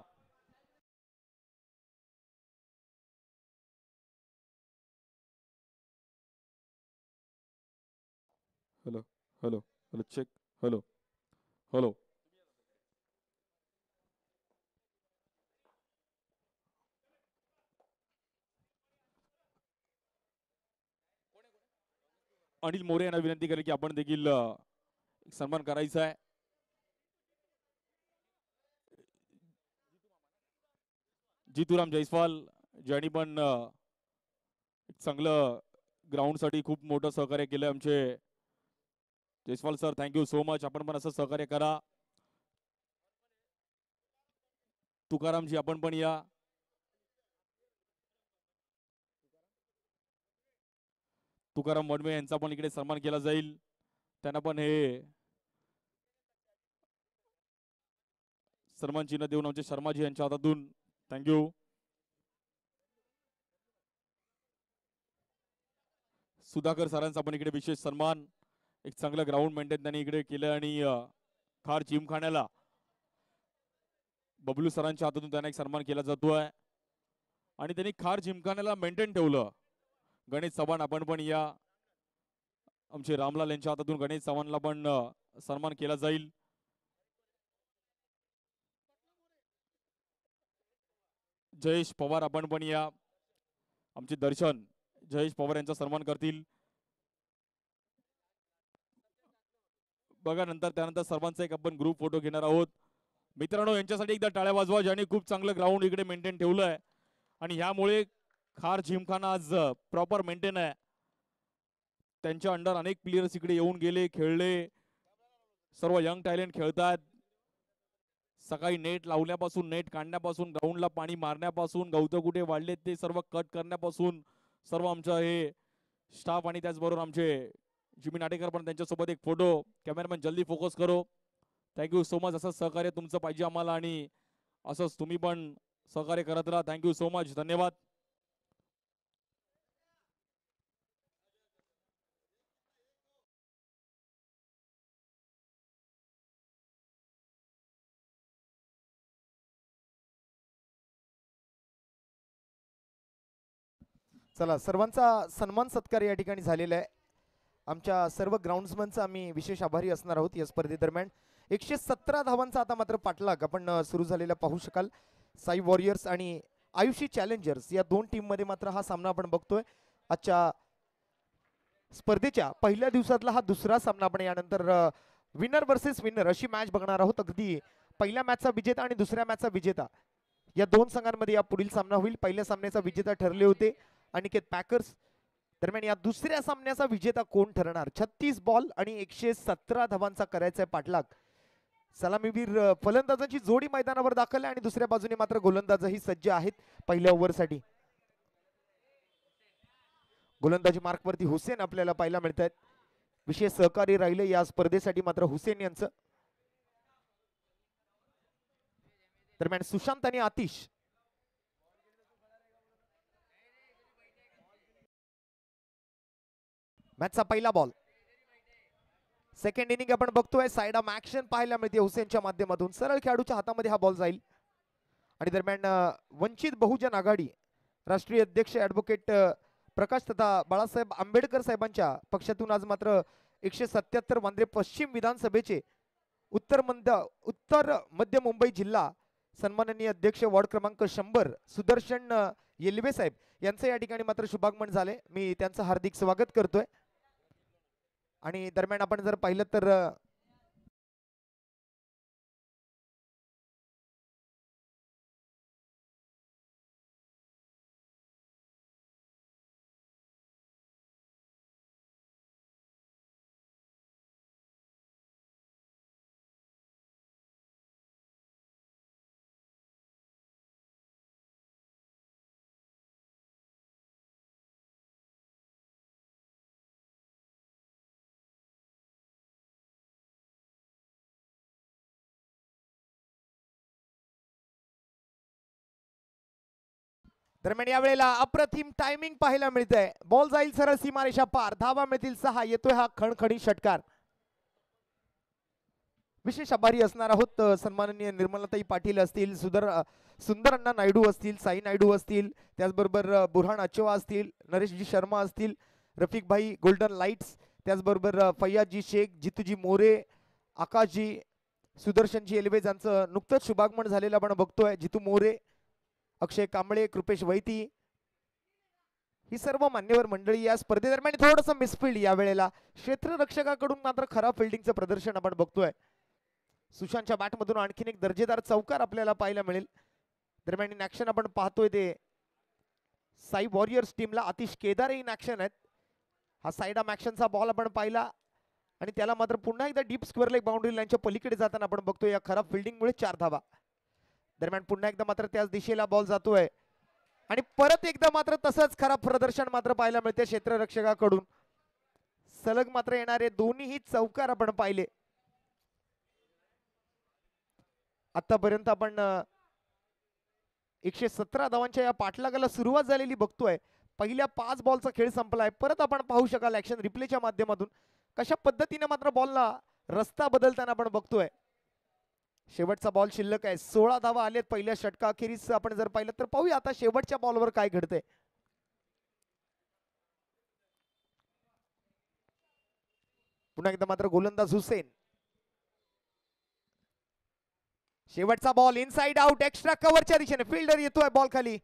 Hello hello hello check. Hello hello. Anil More यांना विनंती करेल की आपण देखील सन्मान करायचा आहे. जितूराम जयस्वाल ज्यांनी पण चांगलं ग्राउंड साठी खूप मोठं सहकार्य केलं आमचे Jaiswal sir, thank you so much. आपण पण असं सहकार्य करा. तुकारामजी आपण पण या. तुकाराम वडमे यांचा पण इकडे सन्मान केला जाईल. त्यांना पण हे सन्मान चिन्ह देऊन आमचे शर्माजी यांच्या हातातून. थँक्यू. सुधाकर सरांचा पण इकडे विशेष सन्मान. एक चांगलं ग्राउंड मेंटेन त्यांनी इकडे केलं आणि खार जिमखान्याला बबलू सरांच्या हातातून त्यांना एक सन्मान केला जातोय आणि त्यांनी खार जिमखान्याला मेंटेन ठेवलं. गणेश चव्हाण आपण पण या. आमचे रामलाल यांच्या हातातून गणेश चव्हाणला पण सन्मान केला जाईल. जयेश पवार आपण पण या. आमचे दर्शन जयेश पवार यांचा सन्मान करतील. बघा नंतर त्यानंतर सर्वांचा एक आपण ग्रुप फोटो घेणार आहोत. मित्रांनो यांच्यासाठी एकदा टाळ्या वाजवा ज्यांनी खूप चांगलं ग्राउंड इकडे मेंटेन ठेवलंय आणि ह्यामुळे खार जिमखाना आज प्रॉपर मेंटेन आहे. त्यांच्या अंडर अनेक प्लेयर्स इकडे येऊन गेले, खेळले. सर्व यंग टॅलेंट खेळतात. सकाळी नेट लावण्यापासून, नेट काढण्यापासून, ग्राउंडला पाणी मारण्यापासून, गवतं कुठे वाढले ते सर्व कट करण्यापासून सर्व आमचं हे स्टाफ आणि त्याचबरोबर आमचे जिमी नाटेकर पण त्यांच्यासोबत एक फोटो. कॅमेरामॅन जल्दी फोकस करो. Thank you so much. असं सहकार्य तुमचं पाहिजे आम्हाला आणि असंच तुम्ही पण सहकार्य करत राहा. Thank you so much. धन्यवाद. चला सर्वांचा सन्मान सत्कार या ठिकाणी झालेला आहे. आमच्या सर्व ग्राउंड्समनचा आम्ही विशेष आभारी असणार आहोत या स्पर्धेदरम्यान. 117 धावांचा आता मात्र पाठलाग आपण सुरू झालेला पाहू शकाल. साई वॉरियर्स आणि आयुषी चॅलेंजर्स या दोन टीम मध्ये मात्र हा सामना आपण बघतोय. आजच्या स्पर्धेच्या पहिल्या दिवसातला हा दुसरा सामना आपण यानंतर विनर वर्सेस विनर अशी मॅच बघणार आहोत. अगदी पहिल्या मॅचचा विजेता आणि दुसऱ्या मॅचचा विजेता या दोन संघांमध्ये या पुढील सामना होईल. पहिल्या सामन्याचा विजेता ठरले होते अनिकेत पॅकर्स. दरम्यान या दुसऱ्या सामन्याचा विजेता कोण ठरणार. 36 बॉल आणि 117 धावांचा करायचा आहे पाठलाग. सलामीवीर फलंदाजांची जोडी मैदानावर दाखल आहे आणि दुसऱ्या बाजूने मात्र गोलंदाजही सज्ज आहेत पहिल्या ओव्हरसाठी. गोलंदाजी मार्कवरती हुसेन आपल्याला पाहायला मिळत आहेत. विशेष सहकारी राहिले या स्पर्धेसाठी मात्र हुसेन यांचं. दरम्यान सुशांत आणि आतिश. मॅचचा पहिला बॉल. सेकंड इनिंग आपण बघतोय. साइड आर्म ऍक्शन पाहायला मिळते हुसेनच्या माध्यमातून. सरळ खेळाडूच्या हातामध्ये हा बॉल जाईल आणि दरम्यान वंचित बहुजन आघाडी राष्ट्रीय अध्यक्ष ऍडव्होकेट प्रकाश तथा बाळासाहेब आंबेडकर साहेबांच्या पक्षातून आज मात्र 177 वांद्रे पश्चिम विधानसभेचे उत्तर मध्य मुंबई जिल्हा सन्माननीय अध्यक्ष वॉर्ड क्रमांक 100 सुदर्शन येलवे साहेब यांचं या ठिकाणी मात्र शुभागमन झाले. मी त्यांचं हार्दिक स्वागत करतोय. आणि दरम्यान आपण जर पाहिलं तर दरम्यान या वेळेला अप्रतिम टायमिंग पाहायला मिळतंय. बॉल जाईल सरळ सीमारेषा पार, धावा मिळतील 6. येतोय हा खणखणी षटकार. विशेष आभारी असणार आहोत सन्माननीय निर्मलाताई पाटील असतील, सुंदर अण्णा नायडू असतील, साई नायडू असतील, त्याचबरोबर बुरहान अचवा असतील, नरेशजी शर्मा असतील, रफिक भाई गोल्डन लाईट्स, त्याचबरोबर फैयाजी शेख, जितूजी मोरे, आकाशजी, सुदर्शनजी एल्वेज यांचं नुकतंच शुभागमन झालेलं आपण बघतोय. जितू मोरे, अक्षय कांबळे, कृपेश वैती, ही सर्व मान्यवर मंडळी या स्पर्धेदरम्यान थोडंसं मिसफिल्ड या वेळेला क्षेत्ररक्षकाकडून मात्र खराब फिल्डिंगचं प्रदर्शन आपण बघतोय. सुशांतच्या बॅटमधून आणखीन एक दर्जेदार चौकार आपल्याला पाहायला मिळेल. दरम्यान इन ऍक्शन आपण पाहतोय ते साई वॉरियर्स टीमला आतिश केदार इन ऍक्शन आहेत. हा साइड आर्म ऍक्शनचा बॉल आपण पाहिला आणि त्याला मात्र पुन्हा एकदा डीप स्क्वेअर लेग बाउंड्री लाईनच्या पलीकडे जाताना आपण बघतोय या खराब फिल्डिंगमुळे 4 धावा. दरम्यान पुन्हा एकदा मात्र त्याच दिशेला बॉल जातोय आणि परत एकदा मात्र तसंच खराब प्रदर्शन मात्र पाहायला मिळते क्षेत्ररक्षकाकडून. सलग मात्र येणारे दोन्हीही चौकार आपण पाहिले. आतापर्यंत आपण 117 धावांच्या या पाठलागाला सुरुवात झालेली बघतोय. पहिल्या 5 बॉलचा खेळ संपलाय. परत आपण पाहू शकाल ऍक्शन रिप्लेच्या माध्यमातून कशा पद्धतीने मात्र बॉलला रस्ता बदलताना आपण बघतोय. शेवटचा बॉल शिल्लक आहे. 16 धावा आलेत पहिल्या षटकाखेरीस आपण जर पाहिलं तर पाहूया आता शेवटच्या बॉलवर काय घडतंय. पुन्हा एकदा मात्र गोलंदाज हुसेन. शेवटचा बॉल इनसाइड आउट एक्स्ट्रा कव्हरच्या दिशेने फिल्डर येतोय बॉल खाली.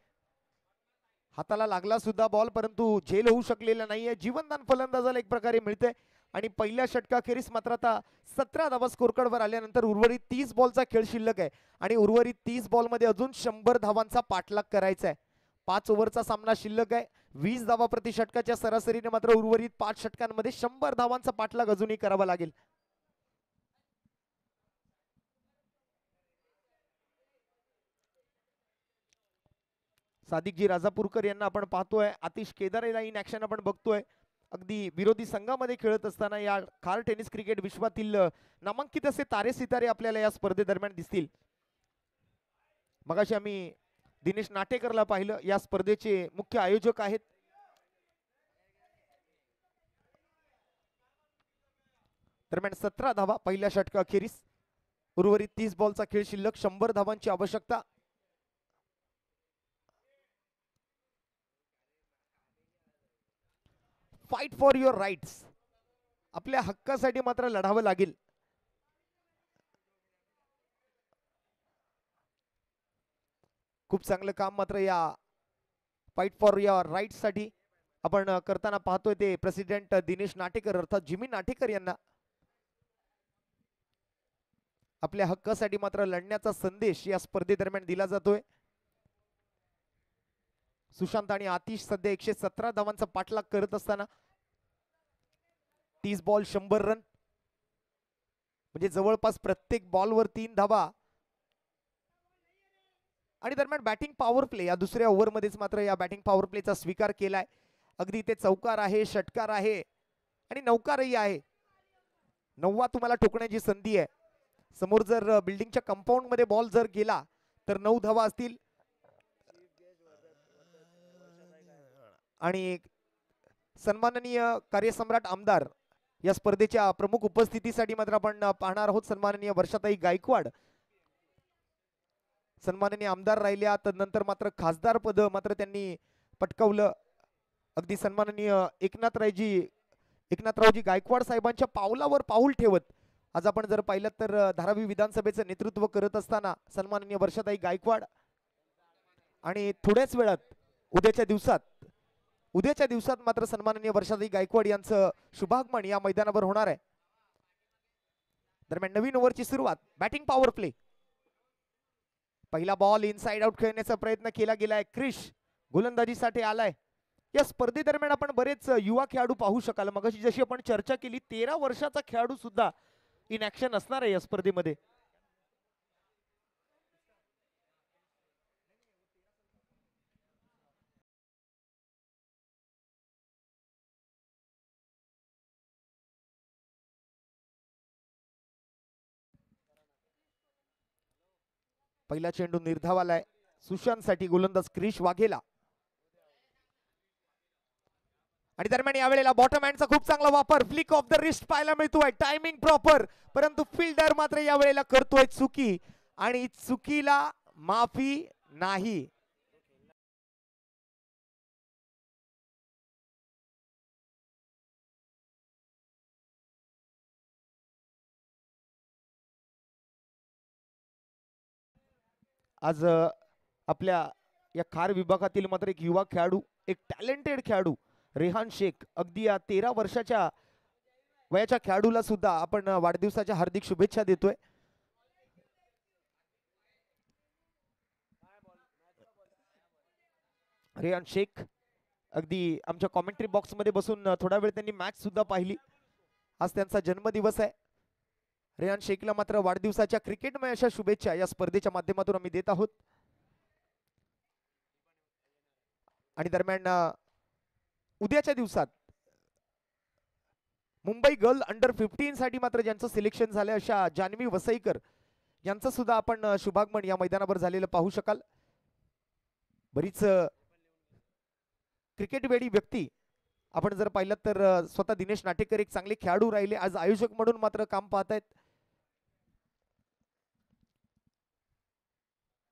हाताला लागला सुद्धा बॉल परंतु झेल होऊ शकलेला नाहीये. जीवनदान फलंदाजाला एक प्रकारे मिळते आणि पहिल्या षटकाखेरीस मात्र आता 17 धावा स्कोरकार्डवर आल्यानंतर उर्वरित 30 बॉलचा खेळ शिल्लक आहे आणि उर्वरित 30 बॉलमध्ये अजून 100 धावांचा पाठलाग करायचा आहे. 5 ओव्हरचा सामना शिल्लक आहे. 20 धावा प्रति षटकाच्या सरासरीने मात्र उर्वरित 5 षटकांमध्ये 100 धावांचा पाठलाग अजूनही करावा लागेल. सादिकजी राजापूरकर यांना आपण पाहतोय. आतिश केदारेला इन ऍक्शन आपण बघतोय. अगदी विरोधी संघामध्ये खेळत असताना या खार टेनिस क्रिकेट विश्वातील नामांकित असे तारे सितारे आपल्याला या स्पर्धेदरम्यान दिसतील. मगाशी आम्ही दिनेश नाटेकरला पाहिलं. या स्पर्धेचे मुख्य आयोजक आहेत. दरम्यान 17 धावा पहिल्या षटकाखेरीस उर्वरित 30 बॉलचा खेळ शिल्लक. 100 धावांची आवश्यकता. Fight for your rights. आपल्या हक्कासाठी मात्र लढावं लागेल. खूप चांगलं काम मात्र या फाइट फॉर युअर राईट्स साठी आपण करताना पाहतोय ते प्रेसिडेंट दिनेश नाटेकर अर्थात जिमी नाटेकर यांना. आपल्या हक्कासाठी मात्र लढण्याचा संदेश या स्पर्धेदरम्यान दिला जातोय. सुशांत आणि आतिश सध्या 117 धावांचा पाठलाग करत असताना 30 बॉल 100 रन म्हणजे जवळपास प्रत्येक बॉलवर 3 धावा. आणि दरम्यान बॅटिंग पॉवर प्ले या दुसऱ्या ओव्हरमध्येच मात्र या बॅटिंग पॉवर प्लेचा स्वीकार केलाय. अगदी ते चौकार आहे, षटकार आहे आणि नौकारही आहे. 9वा तुम्हाला ठोकण्याची संधी आहे. समोर जर बिल्डिंगच्या कंपाऊंड मध्ये बॉल जर गेला तर 9 धावा असतील आणि सन्माननीय कार्यसम्राट आमदार या स्पर्धेच्या प्रमुख उपस्थितीसाठी मात्र आपण पाहणार आहोत. सन्माननीय वर्षाताई गायकवाड सन्माननीय आमदार राहिल्या. तदनंतर मात्र खासदार पद मात्र त्यांनी पटकावलं. अगदी सन्माननीय एकनाथरावजी गायकवाड साहेबांच्या पावलावर पाऊल ठेवत आज आपण जर पाहिलं तर धारावी विधानसभेचं नेतृत्व करत असताना सन्माननीय वर्षाताई गायकवाड आणि थोड्याच वेळात उद्याच्या दिवसात मात्र सन्माननीय वर्षाताई गायकवाड यांचं शुभागमन या मैदानावर होणार आहे. दरम्यान नवीन ओव्हरची सुरुवात. Batting power play. पहिला बॉल इनसाइड आउट खेळण्याचा प्रयत्न केला गेलाय. क्रिश गोलंदाजीसाठी आलाय. या स्पर्धेदरम्यान आपण बरेच युवा खेळाडू पाहू शकाल. मगाशी जशी आपण चर्चा केली 13 वर्षाचा खेळाडू सुद्धा इन ऍक्शन असणार आहे या स्पर्धेमध्ये. पहिला चेंडू निर्धावालाय. सुशांत साठी गोलंदाज क्रिश वाघेला. आणि दरम्यान यावेळेला बॉटम हँडचा खूप चांगला वापर, फ्लिक ऑफ द रिस्ट पाहायला मिळतोय, टायमिंग प्रॉपर, परंतु फिल्डर मात्र यावेळेला करतोय चुकी आणि चुकीला माफी नाही. आज आपल्या या खार विभागातील मात्र एक युवा खेळाडू, एक टॅलेंटेड खेळाडू रेहान शेख, अगदी या 13 वर्षाच्या वयाच्या खेळाडूला सुद्धा आपण वाढदिवसाच्या हार्दिक शुभेच्छा देतोय. रेहान शेख अगदी आमच्या कॉमेंट्री बॉक्स मध्ये बसून थोडा वेळ त्यांनी मॅच सुद्धा पाहिली. आज त्यांचा जन्मदिवस आहे. रेहान शेखला मात्र वाढदिवसाच्या क्रिकेटमय अशा शुभेच्छा या स्पर्धेच्या माध्यमातून आम्ही देत आहोत. आणि दरम्यान उद्याच्या दिवसात मुंबई गर्ल अंडर 15 साठी मात्र ज्यांचं सिलेक्शन झालं अशा जान्हवी वसईकर यांचं सुद्धा आपण शुभागमन या मैदानावर झालेलं पाहू शकाल. बरीच क्रिकेट वेडी व्यक्ती आपण जर पाहिलं तर स्वतः दिनेश नाटेकर एक चांगले खेळाडू राहिले, आज आयोजक म्हणून मात्र काम पाहत आहेत.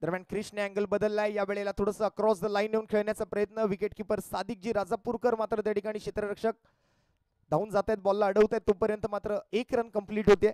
दरम्यान क्रिशने अँगल बदललाय, या वेळेला थोडंसं अक्रॉस द लाईन येऊन खेळण्याचा प्रयत्न, विकेट किपर सादिकजी राजापूरकर मात्र त्या ठिकाणी क्षेत्ररक्षक धावून जात आहेत, बॉलला अडवत आहेत, तोपर्यंत मात्र 1 रन कंप्लीट होते.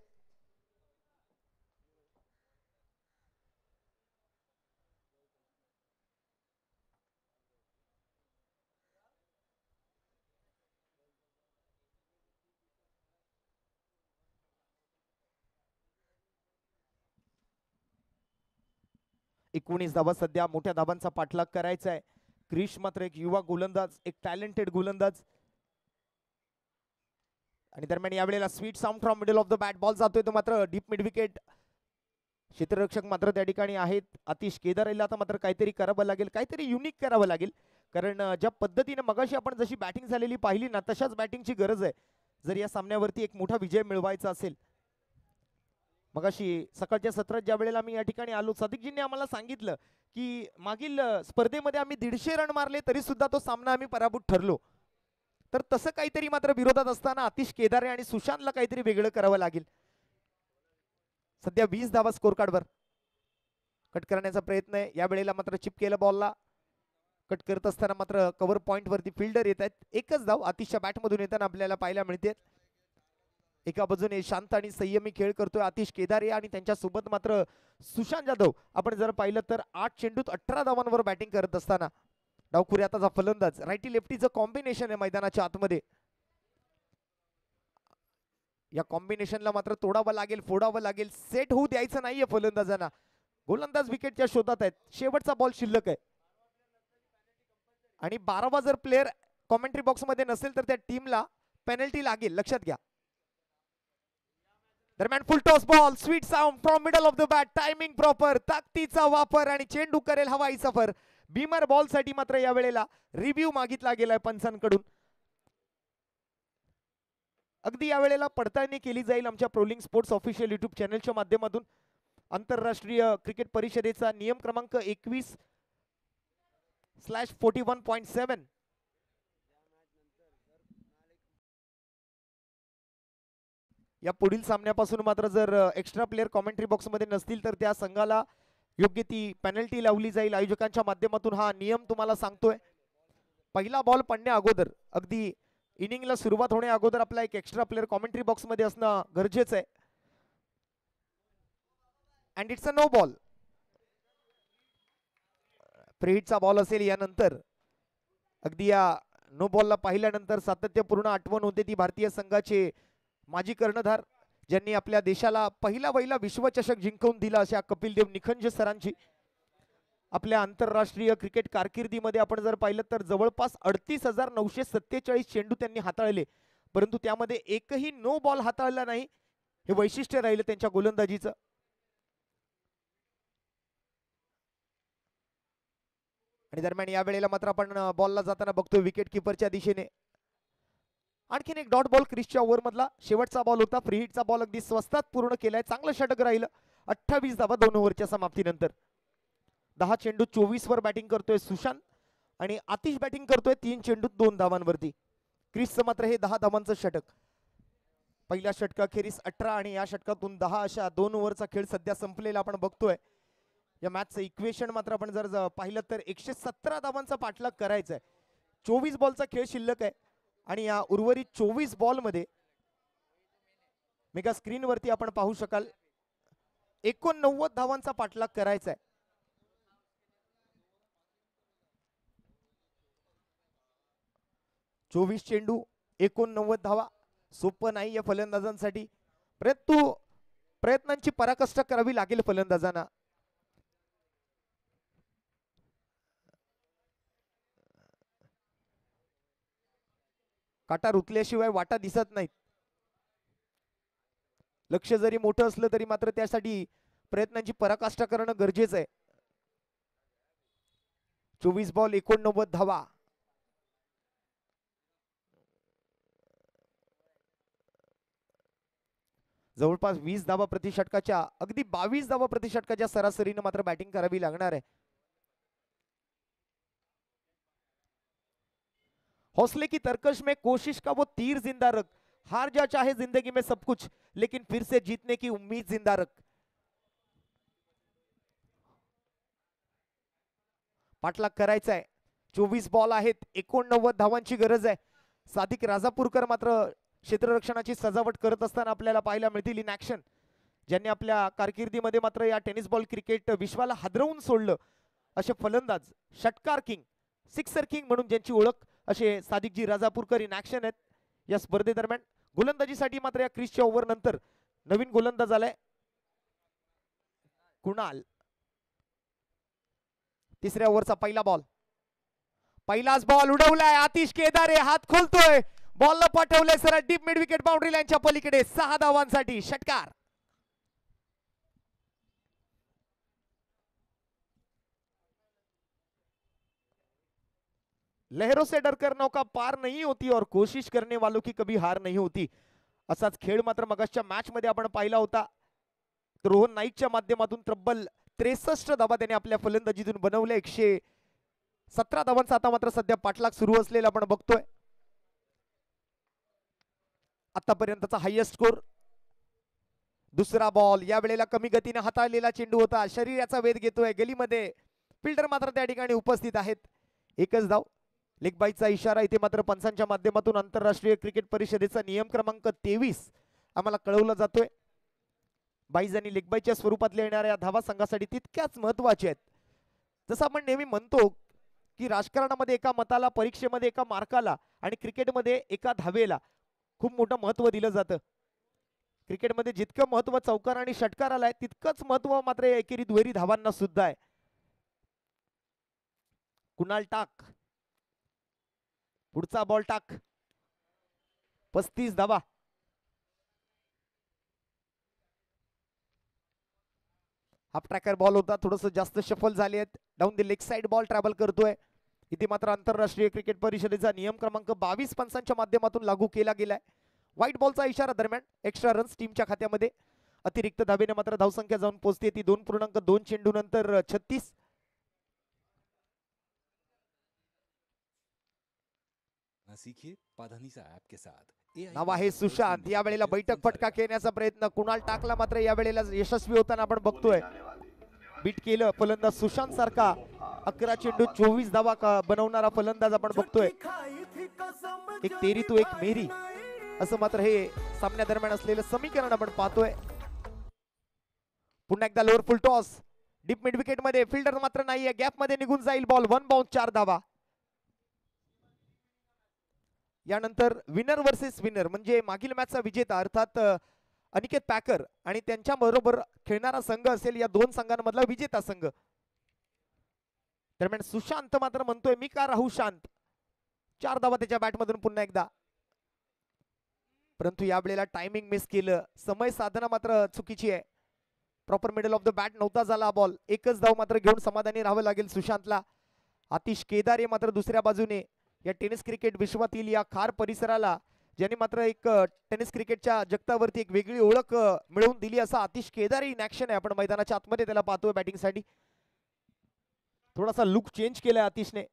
एकोणीस धावा सध्या मोठ्या धाबांचा पाठलाग करायचा आहे. क्रिश मात्र एक युवा गोलंदाज, एक टॅलेंटेड गोलंदाज. आणि दरम्यान यावेळेला sweet sound from middle of the bat, ball जातोय तो मात्र डीप मिड विकेट. क्षेत्ररक्षक मात्र त्या ठिकाणी आहेत आतिश केदारेला. आता मात्र काहीतरी करावं लागेल, काहीतरी युनिक करावं लागेल, कारण ज्या पद्धतीने मगाशी आपण जशी बॅटिंग झालेली पाहिली ना तशाच बॅटिंगची गरज आहे जर या सामन्यावरती एक मोठा विजय मिळवायचा असेल. मगाशी सकाळच्या सत्रात ज्या वेळेला आम्ही या ठिकाणी आलो, सादिकजींनी आम्हाला सांगितलं की मागील स्पर्धेमध्ये आम्ही 150 रन मारले तरी सुद्धा तो सामना आम्ही पराभूत ठरलो. तर तसं काहीतरी मात्र विरोधात असताना आतिश केदारे आणि सुशांतला काहीतरी वेगळं करावं लागेल. सध्या 20 धावा स्कोर कार्डवर. कट करण्याचा प्रयत्न आहे, या वेळेला मात्र चिप केलं बॉलला. कट करत असताना मात्र कव्हर पॉइंट वरती फिल्डर येत आहेत. एकच धाव आतिशच्या बॅटमधून येताना आपल्याला पाहायला मिळते. एका बाजूने शांत आणि संयमी खेळ करतोय आतिश केदारे आणि त्यांच्या सोबत मात्र सुशांत जाधव. आपण जर पाहिलं तर 8 चेंडूत 18 धावांवर बॅटिंग करत असताना डावखुरी आताचा फलंदाज, राईटी लेफ्टीचं कॉम्बिनेशन आहे मैदानाच्या आतमध्ये. या कॉम्बिनेशनला मात्र तोडावं लागेल, फोडावं लागेल, सेट होऊ द्यायचं नाहीये फलंदाजांना. गोलंदाज विकेटच्या शोधात आहेत, शेवटचा बॉल शिल्लक आहे. आणि 12वा जर प्लेअर कॉमेंट्री बॉक्स मध्ये नसेल तर त्या टीमला पेनल्टी लागेल, लक्षात घ्या. दरम्यान फुल toss ball, sweet sound from middle of the bat, timing proper, ताकदीचा वापर आणि चेंडू करेल हवाई सफर. बीमर बॉल साठी मात्र या वेळेला रिव्ह्यू मागितला गेलाय पंचांकडून. अगदी या वेळेला पडताळणी केली जाईल आमच्या प्रोलिंग स्पोर्ट्स ऑफिशियल युट्यूब चॅनलच्या माध्यमातून. आंतरराष्ट्रीय क्रिकेट परिषदेचा नियम क्रमांक 21/41.7. या पुढील सामन्यापासून मात्र जर एक्स्ट्रा प्लेअर कॉमेंट्री बॉक्स मध्ये नसतील तर त्या संघाला योग्य ती पेनल्टी लावली जाईल. आयोजकांच्या माध्यमातून हा नियम तुम्हाला सांगतोय. पहिला बॉल पडण्या अगोदर, अगदी इनिंगला सुरुवात होण्या अगोदर आपला एक एक्स्ट्रा प्लेअर कॉमेंट्री बॉक्स मध्ये असणं गरजेचं आहे. And it's a no ball. Free हिटचा बॉल असेल यानंतर. अगदी या नो बॉलला पाहिल्यानंतर सातत्यपूर्ण आठवण होते ती भारतीय संघाचे माजी कर्णधार, ज्यांनी आपल्या देशाला पहिला विश्वचषक जिंकवून दिला अशा कपिल देव निखंज सरांची. आपल्या आंतरराष्ट्रीय क्रिकेट कारकिर्दीमध्ये आपण जर पाहिलं तर जवळपास 38,947 चेंडू त्यांनी हाताळले, परंतु त्यामध्ये एकही नो बॉल हाताळला नाही. हे वैशिष्ट्य राहिलं त्यांच्या गोलंदाजीचं. आणि दरम्यान या वेळेला मात्र आपण बॉलला जाताना बघतोय विकेट किपरच्या दिशेने. आणखीन एक डॉट बॉल क्रिसच्या ओव्हर मधला शेवटचा बॉल होता. फ्री हिटचा बॉल अगदी स्वस्तात पूर्ण केलाय, चांगलं षटक राहिलं. 28 धावा 2 ओव्हरच्या समाप्तीनंतर. 10 चेंडू 24 वर बॅटिंग करतोय सुशांत आणि आतिश बॅटिंग करतोय 3 चेंडूत 2 धावांवरती. क्रिसचं मात्र हे 10 धावांचं षटक. पहिल्या षटकाखेरीस 18 आणि या षटकातून 10 अशा 2 ओव्हरचा खेळ सध्या संपलेला आपण बघतोय. या मॅचचं इक्वेशन मात्र आपण जर पाहिलं तर 117 धावांचा पाठलाग करायचा आहे. 24 बॉलचा खेळ शिल्लक आहे आणि या उर्वरित 24 बॉलमध्ये मेगा स्क्रीनवरती आपण पाहू शकाल 89 धावांचा पाठलाग करायचा आहे. चोवीस चेंडू 89 धावा सोपं नाही या फलंदाजांसाठी. प्रयत्नांची पराकाष्ठ करावी लागेल फलंदाजांना. काटा रुतल्याशिवाय वाटा दिसत नाहीत. लक्ष जरी मोठं असलं तरी मात्र त्यासाठी प्रयत्नांची पराकाष्ठा करणं गरजेचं आहे. 24 बॉल 89 धावा. जवळपास 20 धावा प्रति षटकाच्या अगदी 22 धावा प्रति षटकाच्या सरासरीने मात्र बॅटिंग करावी लागणार आहे. हौसले की तरकश में कोशिश का वो तीर जिंदा रख, हार जा चाहे जिंदगी में सब कुछ लेकिन फिर से जीतने की उम्मीद जिंदा रख. पाठलाग करायचा आहे. 24 बॉल आहेत, 89 धावांची गरज आहे. सादिक राजापूरकर मात्र क्षेत्ररक्षणाची सजावट करत असताना आपल्याला पाहायला मिळतील इन ऍक्शन. ज्यांनी आपल्या कारकिर्दीमध्ये मात्र या टेनिस बॉल क्रिकेट विश्वाला हादरवून सोडलं असे फलंदाज, षटकार किंग, सिक्सर किंग म्हणून ज्यांची ओळख असे सादिकजी राजापूरकर इन ऍक्शन आहेत या स्पर्धेदरम्यान. गोलंदाजीसाठी मात्र या क्रिसच्या ओव्हर नंतर नवीन गोलंदाज आलाय कुणाल. तिसऱ्या ओव्हरचा पहिला बॉल, पहिलाच बॉल उडवलाय. आतिश केदारे हात खोलतोय, बॉलला पाठवलंय सरळ डीप मिड विकेट बाउंड्री लाईनच्या पलीकडे. 6 धावांसाठी षटकार. लहरों से डरकर नौका पार नहीं होती और कोशिश करने वालों की कभी हार नहीं होती. असाच खेळ मात्र मगाच्या मॅच मध्ये आपण पाहिला होता. रोहन नाईकच्या माध्यमातून तब्बल 63 धावा त्याने आपल्या फलंदाजीतून बनवल्या. 117 धावांचा आता मात्र सध्या पाठलाग सुरू असलेला आपण बघतोय. आतापर्यंतचा हायएस्ट स्कोर. दुसरा बॉल या वेळेला कमी गतीने हाताळलेला चेंडू होता. शरीराचा वेध घेतोय गलीमध्ये. फिल्डर मात्र त्या ठिकाणी उपस्थित आहेत. एकच धाव. लेग बाईचा इशारा इथे मात्र पंचांच्या माध्यमातून आंतरराष्ट्रीय क्रिकेट परिषदेचा नियम क्रमांक 23 आम्हाला कळवला जातोय. बाईज आणि लेग बाईच्या स्वरूपातल्या येणाऱ्या धावा संघासाठी तितक्याच महत्वाच्या आहेत. जसं आपण नेहमी म्हणतो की राजकारणामध्ये एका मताला, परीक्षेमध्ये एका मार्काला आणि क्रिकेटमध्ये एका धावेला खूप मोठं महत्व दिलं जातं. क्रिकेटमध्ये जितकं महत्व चौकार आणि षटकाराला आहे तितकंच महत्व मात्र एकेरी दुहेरी धावांना सुद्धा आहे. कुणाल टाक, पुढचा बॉल टाक. 35 धावा. हाफ ट्रॅकर बॉल होता, थोडस जास्त शफल झाले आहेत. Down the leg side ball travel करतोय. इथे मात्र आंतरराष्ट्रीय क्रिकेट परिषदेचा नियम क्रमांक 22 पंचांच्या माध्यमातून लागू केला गेलाय. व्हाईट बॉलचा इशारा दरम्यान एक्स्ट्रा रन्स टीमच्या खात्यामध्ये. अतिरिक्त धावेने मात्र धावसंख्या जाऊन पोहोचते ती 2.2 चेंडू नंतर 36. नाव आहे सुशांत. या वेळेला बैठक फटका खेळण्याचा प्रयत्न कुणाल टाकला मात्र या वेळेला यशस्वी होताना आपण बघतोय. बीट केलं फलंदाज सुशांत सारखा 11 चेंडू 24 धावा बनवणारा फलंदाज आपण बघतोय. एक तेरी तो एक मेरी असं मात्र हे सामन्या दरम्यान असलेलं समीकरण आपण पाहतोय. पुन्हा एकदा लोअर फुल टॉस. डीप मिड विकेट मध्ये फिल्डर मात्र नाहीये. गॅप मध्ये निघून जाईल बॉल. 1 बाउंस 4 धावा. यानंतर विनर वर्सेस विनर म्हणजे मागील मॅचचा विजेता अर्थात अनिकेत पॅकर आणि त्यांच्या बरोबर खेळणारा संघ असेल या दोन संघांमधला विजेता संघ. दरम्यान सुशांत मात्र म्हणतोय मी का राहू शांत. 4 धावा त्याच्या बॅटमधून पुन्हा एकदा. परंतु या वेळेला टायमिंग मिस केलं. समय साधना मात्र चुकीची आहे. Proper middle of the bat नव्हता झाला बॉल. एकच धाव मात्र घेऊन समाधानी राहावं लागेल सुशांतला. आतिश केदारे मात्र दुसऱ्या बाजूने या टेनिस क्रिकेट विश्वातील या खार परिसराला ज्यांनी मात्र एक टेनिस क्रिकेटच्या जगतावरती एक वेगळी ओळख मिळवून दिली असा आतिश केदारे इन ऍक्शन आहे. आपण मैदानाच्या आतमध्ये त्याला पाहतोय बॅटिंगसाठी. थोडासा लुक चेंज केलाय आतिशने.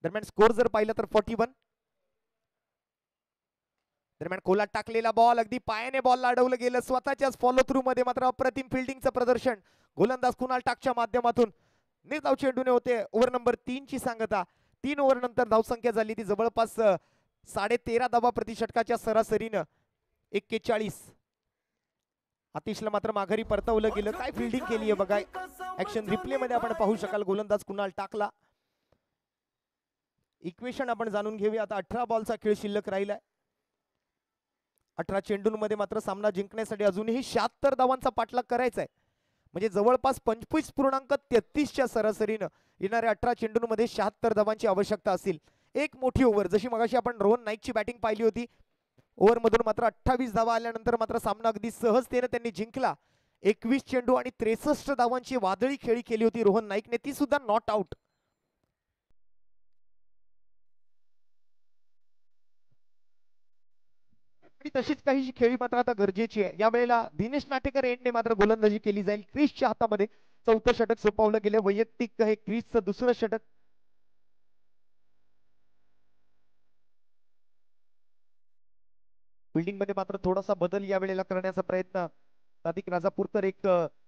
दरम्यान स्कोर जर पाहिलं तर 41. दरम्यान खोलात टाकलेला बॉल अगदी पायाने बॉलला अडवलं गेलं. स्वतःच्याच फॉलो थ्रू मध्ये मात्र अप्रतिम फिल्डिंगचं प्रदर्शन गोलंदाज कुणाल टाकच्या माध्यमातून. निर्धाव चेंडूने होते ओव्हर नंबर 3 ची सांगता. 3 ओव्हर नंतर धावसंख्या झाली ती जवळपास 13.5 धावा प्रति षटकाच्या सरासरीनं 41. आतिशला मात्र माघारी परतवलं गेलं. काय फिल्डिंग केली आहे बघा. ऍक्शन रिप्ले मध्ये आपण पाहू शकाल गोलंदाज कुणाल टाकला. इक्वेशन आपण जाणून घेऊया. आता 18 बॉलचा खेळ शिल्लक राहिलाय. 18 चेंडूंमध्ये मात्र सामना जिंकण्यासाठी अजूनही 76 धावांचा पाठलाग करायचा आहे. म्हणजे जवळपास 25.33च्या सरासरीनं येणाऱ्या 18 चेंडूंमध्ये 76 धावांची आवश्यकता असेल. एक मोठी ओव्हर जशी मगाशी आपण रोहन नाईकची बॅटिंग पाहिली होती. ओव्हर मधून मात्र 28 धावा आल्यानंतर मात्र सामना अगदी सहजतेने त्यांनी जिंकला. 21 चेंडू आणि 63 धावांची वादळी खेळी केली होती रोहन नाईकने, ती सुद्धा नॉट आउट. तशीच काही खेळी मात्र आता गरजेची आहे. या वेळेला दिनेश नाटेकर एंडने मात्र गोलंदाजी केली जाईल. क्रिसच्या हातामध्ये 4थं षटक सोपवलं गेलं. वैयक्तिक हे क्रिसचं 2रं षटक. फिल्डिंग मध्ये मात्र थोडासा बदल या वेळेला करण्याचा प्रयत्न सादिक राजापूरकर, एक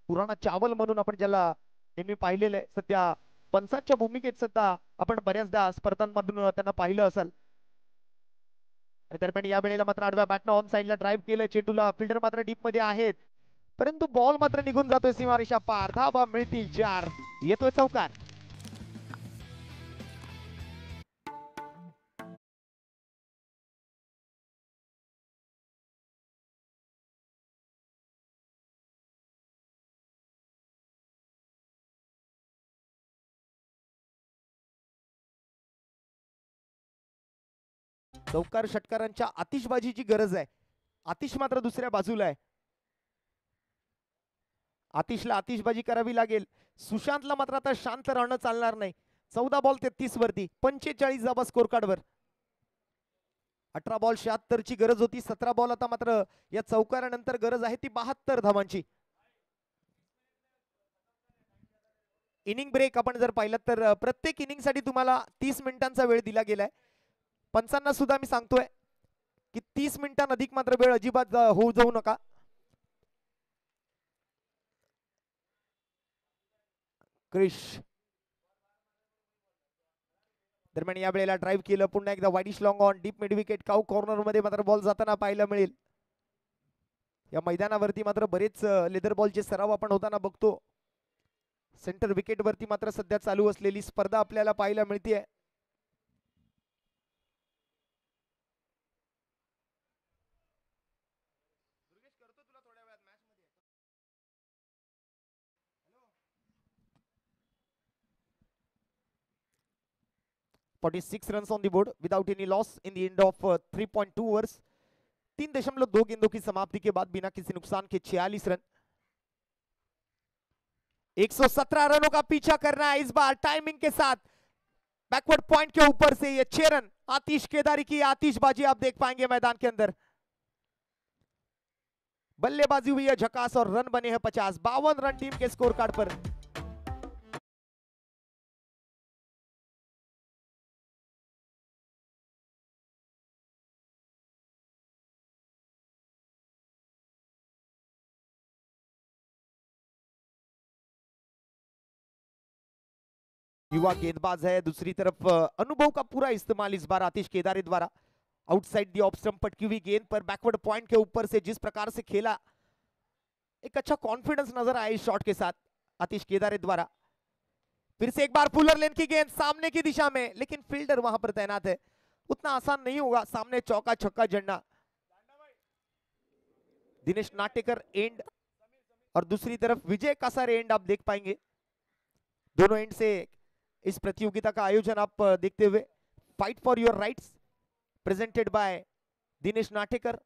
पुराणा चावल म्हणून आपण ज्याला नेहमी पाहिलेलं आहे, सध्या पंचांच्या भूमिकेत सुद्धा आपण बऱ्याचदा स्पर्धांमधून त्यांना पाहिलं असाल. दरम्यान या वेळेला मात्र आडव्या बॅटनं ऑन साइडला ड्राईव्ह केलं. चेंडूला फिल्डर मात्र डीप मध्ये आहेत, परंतु बॉल मात्र निघून जातोय सीमारेषा पार. धावा मिळतील 4. येतोय चौकार. चौकार षटकारांच्या आतिषबाजीची गरज आहे. आतिश मात्र दुसऱ्या बाजूला आहे. आतिशला आतिषबाजी करावी लागेल. सुशांतला मात्र आता शांत राहणं चालणार नाही. 14 बॉल 33 वरती 45 धावा स्कोर कार्डवर. 18 बॉल 76 ची गरज होती. 17 बॉल आता मात्र या चौकारानंतर गरज आहे ती 72 धावांची. इनिंग ब्रेक आपण जर पाहिलं तर प्रत्येक इनिंग साठी तुम्हाला 30 मिनिटांचा वेळ दिला गेलाय. पंचांना सुद्धा मी सांगतोय की 30 मिनिटांअधिक मात्र वेळ अजिबात होऊ जाऊ नका. क्रिश दरम्यान या वेळेला ड्राईव्ह केलं. पुन्हा एकदा widish long on deep mid wicket. Cow corner मध्ये मात्र बॉल जाताना पाहायला मिळेल. या मैदानावरती मात्र बरेच लेदर बॉलचे सराव आपण होताना बघतो. सेंटर विकेट वरती मात्र सध्या चालू असलेली स्पर्धा आपल्याला पाहायला मिळते. ₹46 runs on the board without any loss in the end of 3.2 overs. 3.2 गेंदों की समाप्ति के बाद बिना किसी नुकसान के 46 रन. 117 रनों का पीछा करना है इस बार टाइमिंग के साथ. बैकवर्ड पॉइंट के ऊपर से ये 6 रन आतिश केदारी की आतिशबाजी आप देख पाएंगे मैदान के अंदर. बल्लेबाजी हुई है झकास और रन बने हैं 50. 52 रन टीम के स्कोर कार्ड पर. युवा गेंदबाज है. दूसरी तरफ अनुभव का पूरा इस्तेमाल इस बार आतिश केदारे द्वारा. आउटसाइड दी ऑफ स्टंप पटकी हुई गेंद पर बैकवर्ड पॉइंट के ऊपर से जिस प्रकार से खेला, एक अच्छा कॉन्फिडेंस नजर आया इस शॉट के साथ आतिश केदारे द्वारा. फिर से एक बार फुलर लेन की गेंद सामने की दिशा में, लेकिन फील्डर वहां पर तैनात है. उतना आसान नहीं होगा सामने चौका छक्का जड़ना. दिनेश नाटेकर एंड और दूसरी तरफ विजय कासारे एंड आप देख पाएंगे. दोनों एंड से इस प्रतियोगिता का आयोजन आप देखते हुए fight for your rights presented by Dinesh Natekar.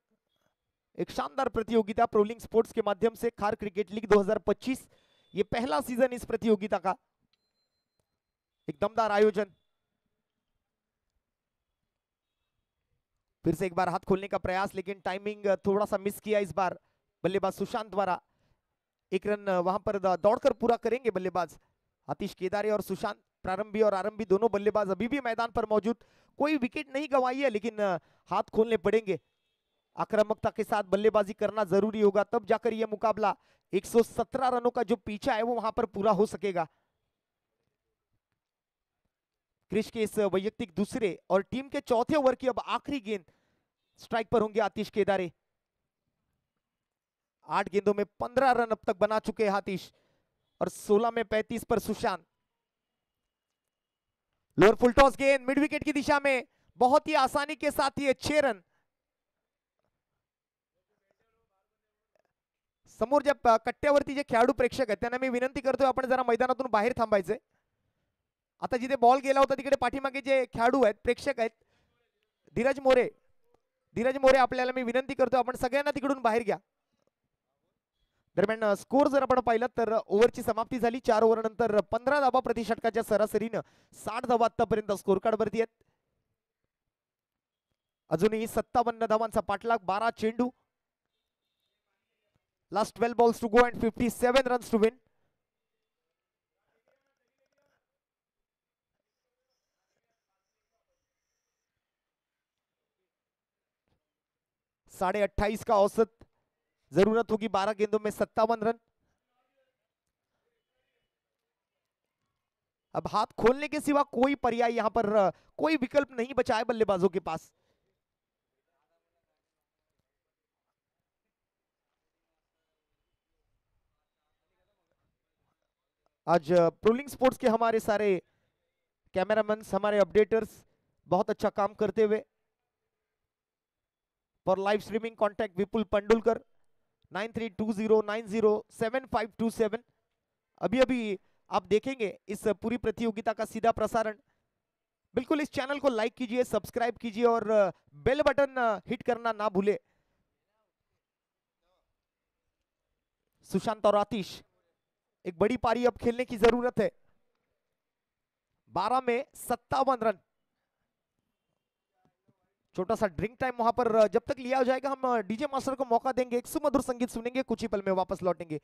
एक शानदार प्रतियोगिता प्रोलिंग स्पोर्ट्स के माध्यम से खार क्रिकेट लीग 2025. ये पहला सीजन इस प्रतियोगिता का. एक दमदार आयोजन. फिर से एक बार हाथ खोलने का प्रयास, लेकिन टाइमिंग थोड़ा सा मिस किया इस बार बल्लेबाज सुशांत द्वारा. एक रन वहां पर दौड़कर पूरा करेंगे बल्लेबाज आतिश केदारे और सुशांत. प्रारंभी और आरंभी दोनों बल्लेबाज अभी भी मैदान पर मौजूद, कोई विकेट नहीं गंवाई है, लेकिन हाथ खोलने पड़ेंगे। आक्रामकता के साथ बल्लेबाजी करना जरूरी होगा, तब जाकर यह मुकाबला 117 रनों का जो पीछा है वो वहां पर पूरा हो सकेगा। क्रिश के इस वैयक्तिक दूसरे और टीम के चौथे ओवर की अब आखिरी गेंद, स्ट्राइक पर होंगे आतिश केदारे। 8 गेंदों में 15 रन अब तक बना चुके हैं आतिश और 16 में 35 पर सुशांत। लोअर फुल टॉस गेंद मिड विकेट की दिशा में, बहुत ही आसानी के साथ ये 6 रन। समोर ज्या कट्ट्यावरती जे खेळाडू प्रेक्षक आहेत त्यांना मी विनंती करतोय आपण जरा मैदानातून बाहेर थांबायचे। आता जिथे बॉल गेला होता तिकडे पाठीमागे जे खेळाडू आहेत प्रेक्षक आहेत, धीरज मोरे आपल्याला मी विनंती करतोय आपण सगळ्यांना तिकडून बाहेर घ्या। दरम्यान स्कोर जर आपण पाहिलं तर ओव्हरची समाप्ती झाली। 4 ओव्हर नंतर 15 धावा प्रति षटकाच्या सरासरीनं 60 धावा आतापर्यंत स्कोर कार्ड वरती आहेत। अजूनही 57 धावांचा पाठलाग, 12 चेंडू, last 12 balls to go and 57 runs to win. साढ़े 28 का औसत, जरूरत होगी 12 गेंदों में 57 रन। अब हाथ खोलने के सिवा कोई पर्याय यहां पर कोई विकल्प नहीं बचा है बल्लेबाजों के पास। आज प्रोलिंग स्पोर्ट्स के हमारे सारे कैमरामैन, हमारे अपडेटर्स बहुत अच्छा काम करते हुए। फॉर लाइव स्ट्रीमिंग कॉन्टैक्ट विपुल पंडुलकर 9320907527। अभी अभी आप देखेंगे इस पूरी प्रतियोगिता का सीधा प्रसारण। बिल्कुल इस चैनल को लाइक कीजिए, सब्सक्राइब कीजिए और बेल बटन हिट करना ना भूले। सुशांत और आतिश, एक बड़ी पारी अब खेलने की जरूरत है। 12 में 57 रन। छोटा सा ड्रिंक टाइम वहां पर जब तक लिया जाएगा, हम डीजे मास्टर को मौका देंगे, एक सुमधुर संगीत सुनेंगे, कुछ ही पल में वापस लौटेंगे।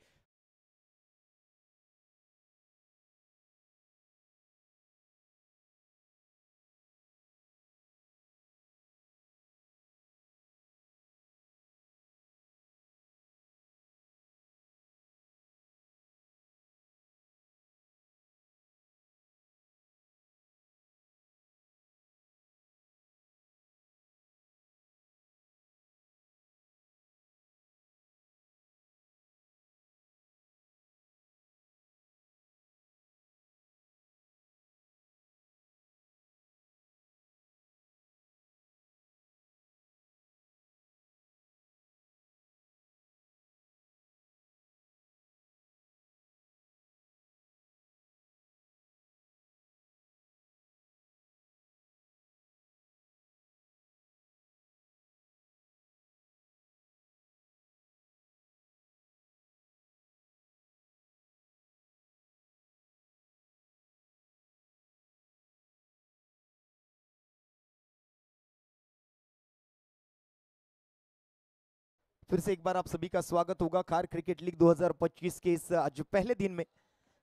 फिर से एक बार आप सभी का स्वागत होगा खार क्रिकेट लीग 2025 के इस आज पहले दिन में।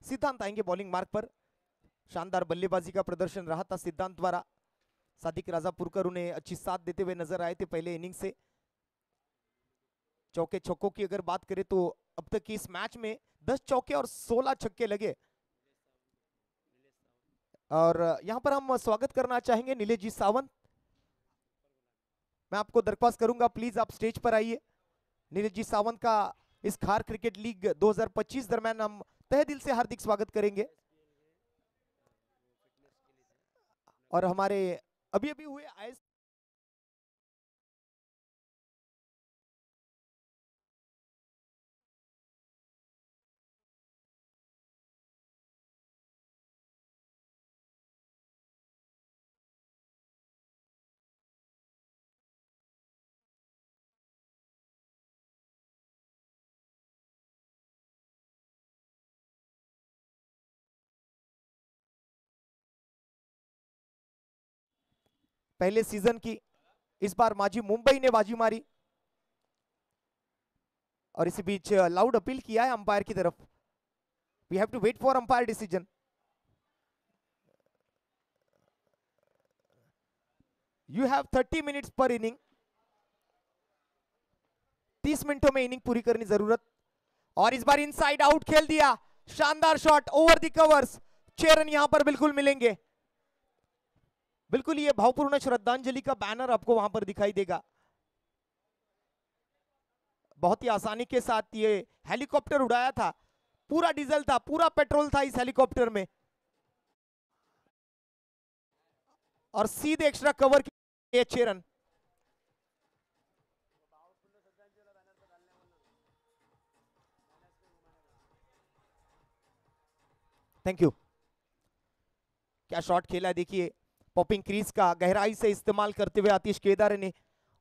सिद्धांत आएंगे बॉलिंग मार्ग पर। शानदार बल्लेबाजी का प्रदर्शन रहा था सिद्धांत द्वारा। सादिक राजापुरकर उन्हें अच्छी साथ देते हुए नजर आए थे पहले इनिंग से। चौके छक्कों की अगर बात करें तो अब तक की इस मैच में 10 चौके और 16 छक्के लगे। और यहां पर हम स्वागत करना चाहेंगे नीलेश जी सावंत। मैं आपको दरख्वास्त करूंगा प्लीज आप स्टेज पर आइए। नीरज जी सावंत का इस खार क्रिकेट लीग 2025 दरम्यान हम तहे दिल से हार्दिक स्वागत करेंगे। और हमारे अभी अभी हुए आए पहले सीजन की, इस बार माजी मुंबई ने बाजी मारी और इसी बीच लाउड अपील किया है अंपायर की तरफ। We have to wait for umpire decision. You have 30 minutes per inning, 30 मिनटों में इनिंग पूरी करनी जरूरत। और इस बार इनसाइड आउट खेल दिया, शानदार shot over the covers. 6 run यहां पर बिल्कुल मिलेंगे। बिल्कुल ये भावपूर्ण श्रद्धांजलि का बैनर आपको वहां पर दिखाई देगा। बहुत ही आसानी के साथ ये हेलीकॉप्टर उड़ाया था, पूरा डीजल था, पूरा पेट्रोल था इस हेलीकॉप्टर में, और सीधे एक्स्ट्रा कवर किए 6 रन। Thank you. क्या शॉट खेला देखिए, पॉपिंग क्रीज का गहराई से इस्तेमाल करते हुए आतिश केदार ने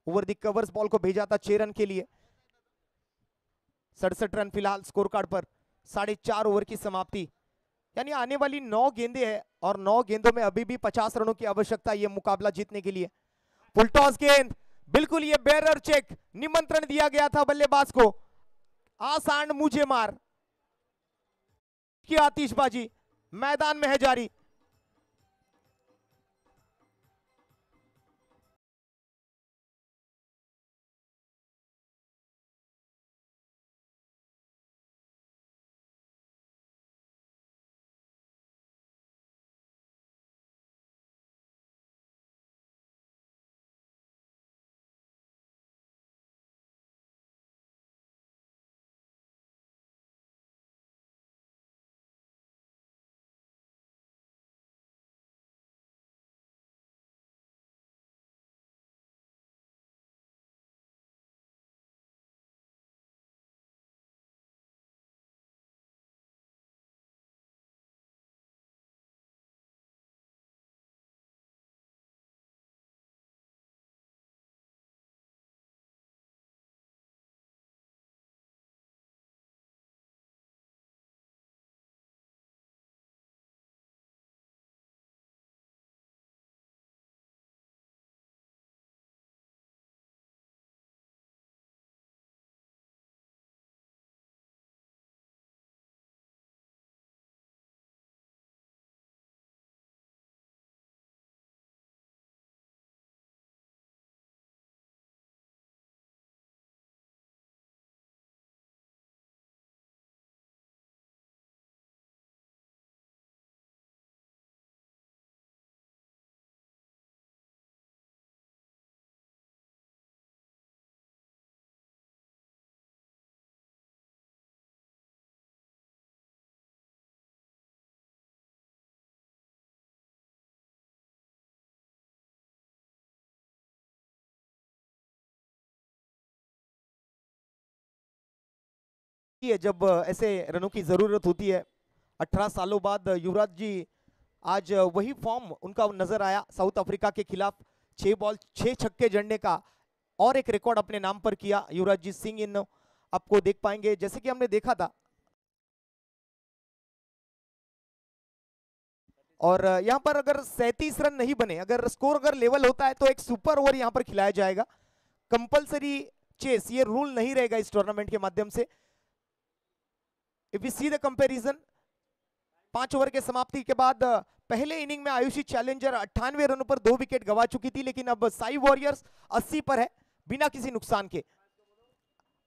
ओवर द कवर्स बॉल को भेजा था 6 रन के लिए। 67 रन फिलहाल स्कोर कार्ड पर, 4.5 ओवर की समाप्ति, यानी आने वाली 9 गेंदें हैं और 9 गेंदों में अभी भी 50 रनों की आवश्यकता है ये मुकाबला जीतने के लिए। फुल टॉस गेंद, बिल्कुल ये बेरर चेक, निमंत्रण दिया गया था बल्लेबाज को, आसान मुझे मार की आतिशबाजी मैदान में है जारी। है जब ऐसे रनों की जरूरत होती है। 18 सालों बाद युवराज जी आज वही फॉर्म उनका नजर आया साउथ अफ्रीका के खिलाफ, 6 बॉल 6 छक्के जड़ने का और एक रिकॉर्ड अपने नाम पर KIA Yuvraj G Singh. In आपको देख पाएंगे जैसे कि हमने देखा था, और यहां पर अगर 37 रन नहीं बने, अगर स्कोर अगर लेवल होता है तो एक सुपर ओवर यहां पर खिलाया जाएगा। कंपलसरी चेस ये रूल नहीं रहेगा इस टूर्नामेंट के माध्यम से। If you see the comparison, 5 over के समाप्ति के बाद पहले इनिंग में आयुषी चैलेंजर 98 रनों पर 2 विकेट गंवा चुकी थी, लेकिन अब साई वॉरियर्स 80 पर है बिना किसी नुकसान के।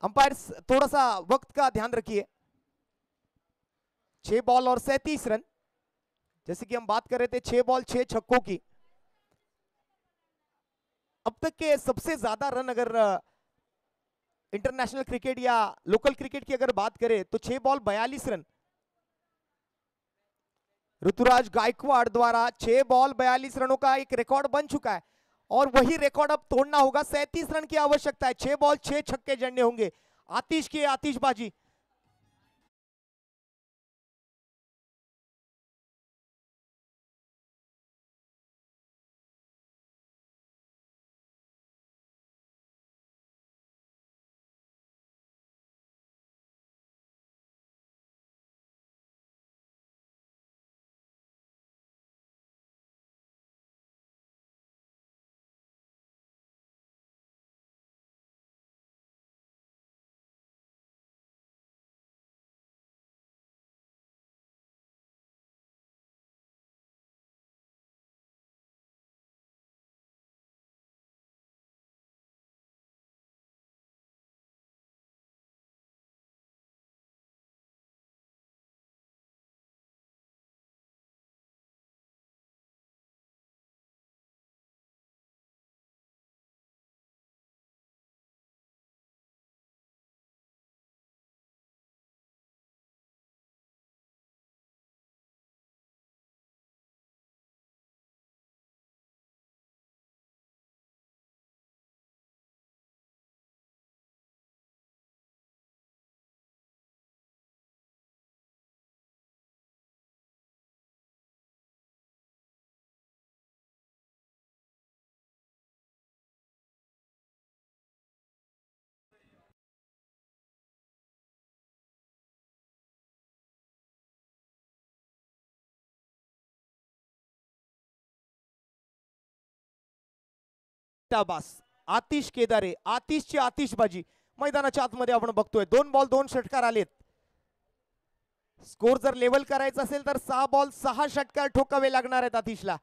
अंपायर थोड़ा सा वक्त का ध्यान रखिए। 6 बॉल और 37 रन, जैसे कि हम बात कर रहे थे 6 बॉल 6 छक्कों की। अब तक के सबसे ज्यादा रन अगर इंटरनेशनल क्रिकेट या लोकल क्रिकेट की अगर बात करें तो 6 बॉल 42 रन ऋतुराज गायकवाड़ द्वारा 6 बॉल 42 रनों का एक रिकॉर्ड बन चुका है, और वही रिकॉर्ड अब तोड़ना होगा। 37 रन की आवश्यकता है, 6 बॉल 6 छक्के जड़ने होंगे। आतिश की आतिशबाजी, शाबास. आतिश केदारे, आतिशची आतिशबाजी मैदानाच्या आतमध्ये आपण बघतोय. 2 बॉल 2 षटकार आलेत. स्कोर जर लेवल करायचा असेल तर 6 बॉल 6 षटकार ठोकावे लागणार आहेत आतिशला.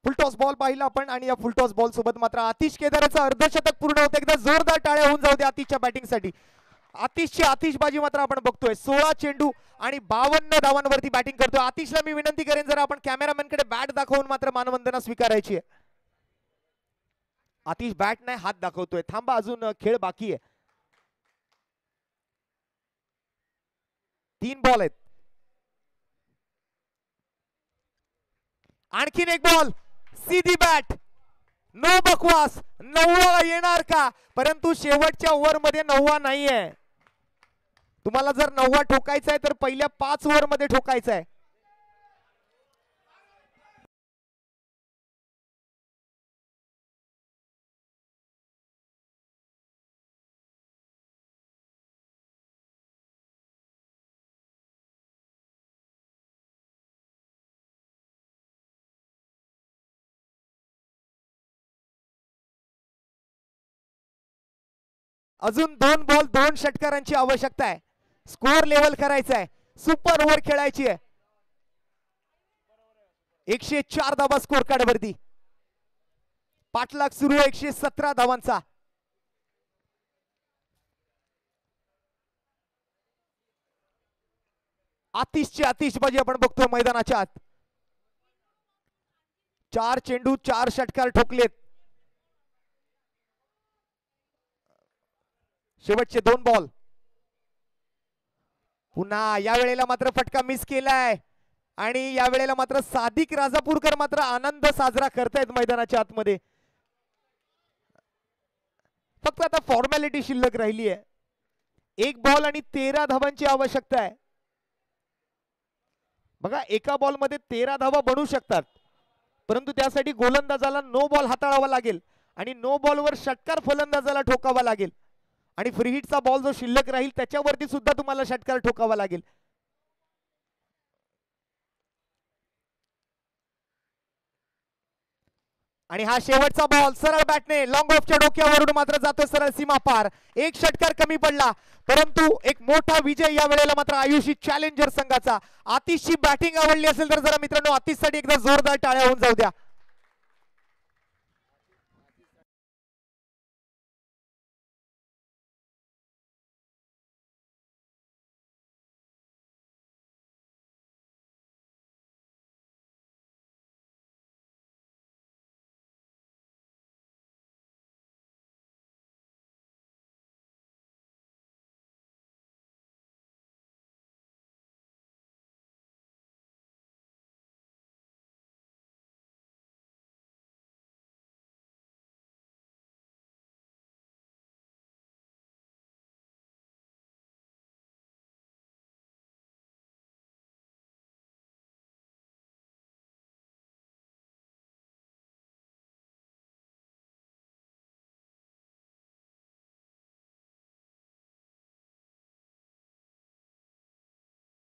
फुलटॉस बॉल पाहिला आपण आणि या फुलटॉस बॉल सोबत मात्र आतिश केदारेचं अर्धशतक पूर्ण होतं. एकदा जोरदार टाळ्या होऊन जाऊ दे आतिशच्या बॅटिंगसाठी. आतिशची आतिशबाजी मात्र आपण बघतोय. 16 चेंडू आणि 52 धावांवरती बॅटिंग करतोय. आतिशला मी विनंती करेन जर आपण कॅमेरामॅनकडे बॅट दाखवून मात्र मानवंदना स्वीकारायची आहे. आतिश बॅट नाही हात दाखवतोय. थांबा, अजून खेळ बाकी आहे. 3 बॉल आहेत. आणखीन एक बॉल, सीधी बॅट, नो बकवास. 9वा येणार का? परंतु शेवटच्या ओव्हर मध्ये 9वा नाहीये. तुम्हाला जर 9वा ठोकायचा आहे तर पहिल्या 5 ओव्हर मध्ये ठोकायचा आहे. अजून 2 बॉल 2 षटकारांची आवश्यकता आहे. स्कोर लेवल करायचा आहे. सुपर ओव्हर खेळायची आहे. 104 धावा स्कोर कार्ड वरती. पाठलाग सुरू आहे 117 धावांचा. आतिशची आतिशबाजी आपण बघतोय मैदानाच्या आत. 4 चेंडू 4 षटकार ठोकलेत. शेवटचे 2 बॉल. पुन्हा या वेळेला मात्र फटका मिस केलाय आणि या वेळेला मात्र सादिक राजापूरकर मात्र आनंद साजरा करतायत मैदानाच्या आतमध्ये. फक्त आता फॉर्मॅलिटी शिल्लक राहिली आहे. 1 बॉल आणि 13 धावांची आवश्यकता आहे. बघा, एका बॉल मध्ये 13 धावा बनू शकतात, परंतु त्यासाठी गोलंदाजाला नो बॉल हाताळावा लागेल आणि नो बॉलवर षटकार फलंदाजाला ठोकावा लागेल आणि फ्री हिटचा बॉल जो शिल्लक राहील त्याच्यावरती सुद्धा तुम्हाला षटकार ठोकावा लागेल. आणि हा शेवटचा बॉल सरळ बॅटने लॉंग ऑफच्या डोक्यावरून मात्र जातो सरळ सीमा पार. 1 षटकार कमी पडला, परंतु एक मोठा विजय या वेळेला मात्र आयुषी चॅलेंजर संघाचा. आतिशची बॅटिंग आवडली असेल तर जरा मित्रांनो आतिशसाठी एकदा जोरदार टाळ्या होऊन जाऊ द्या.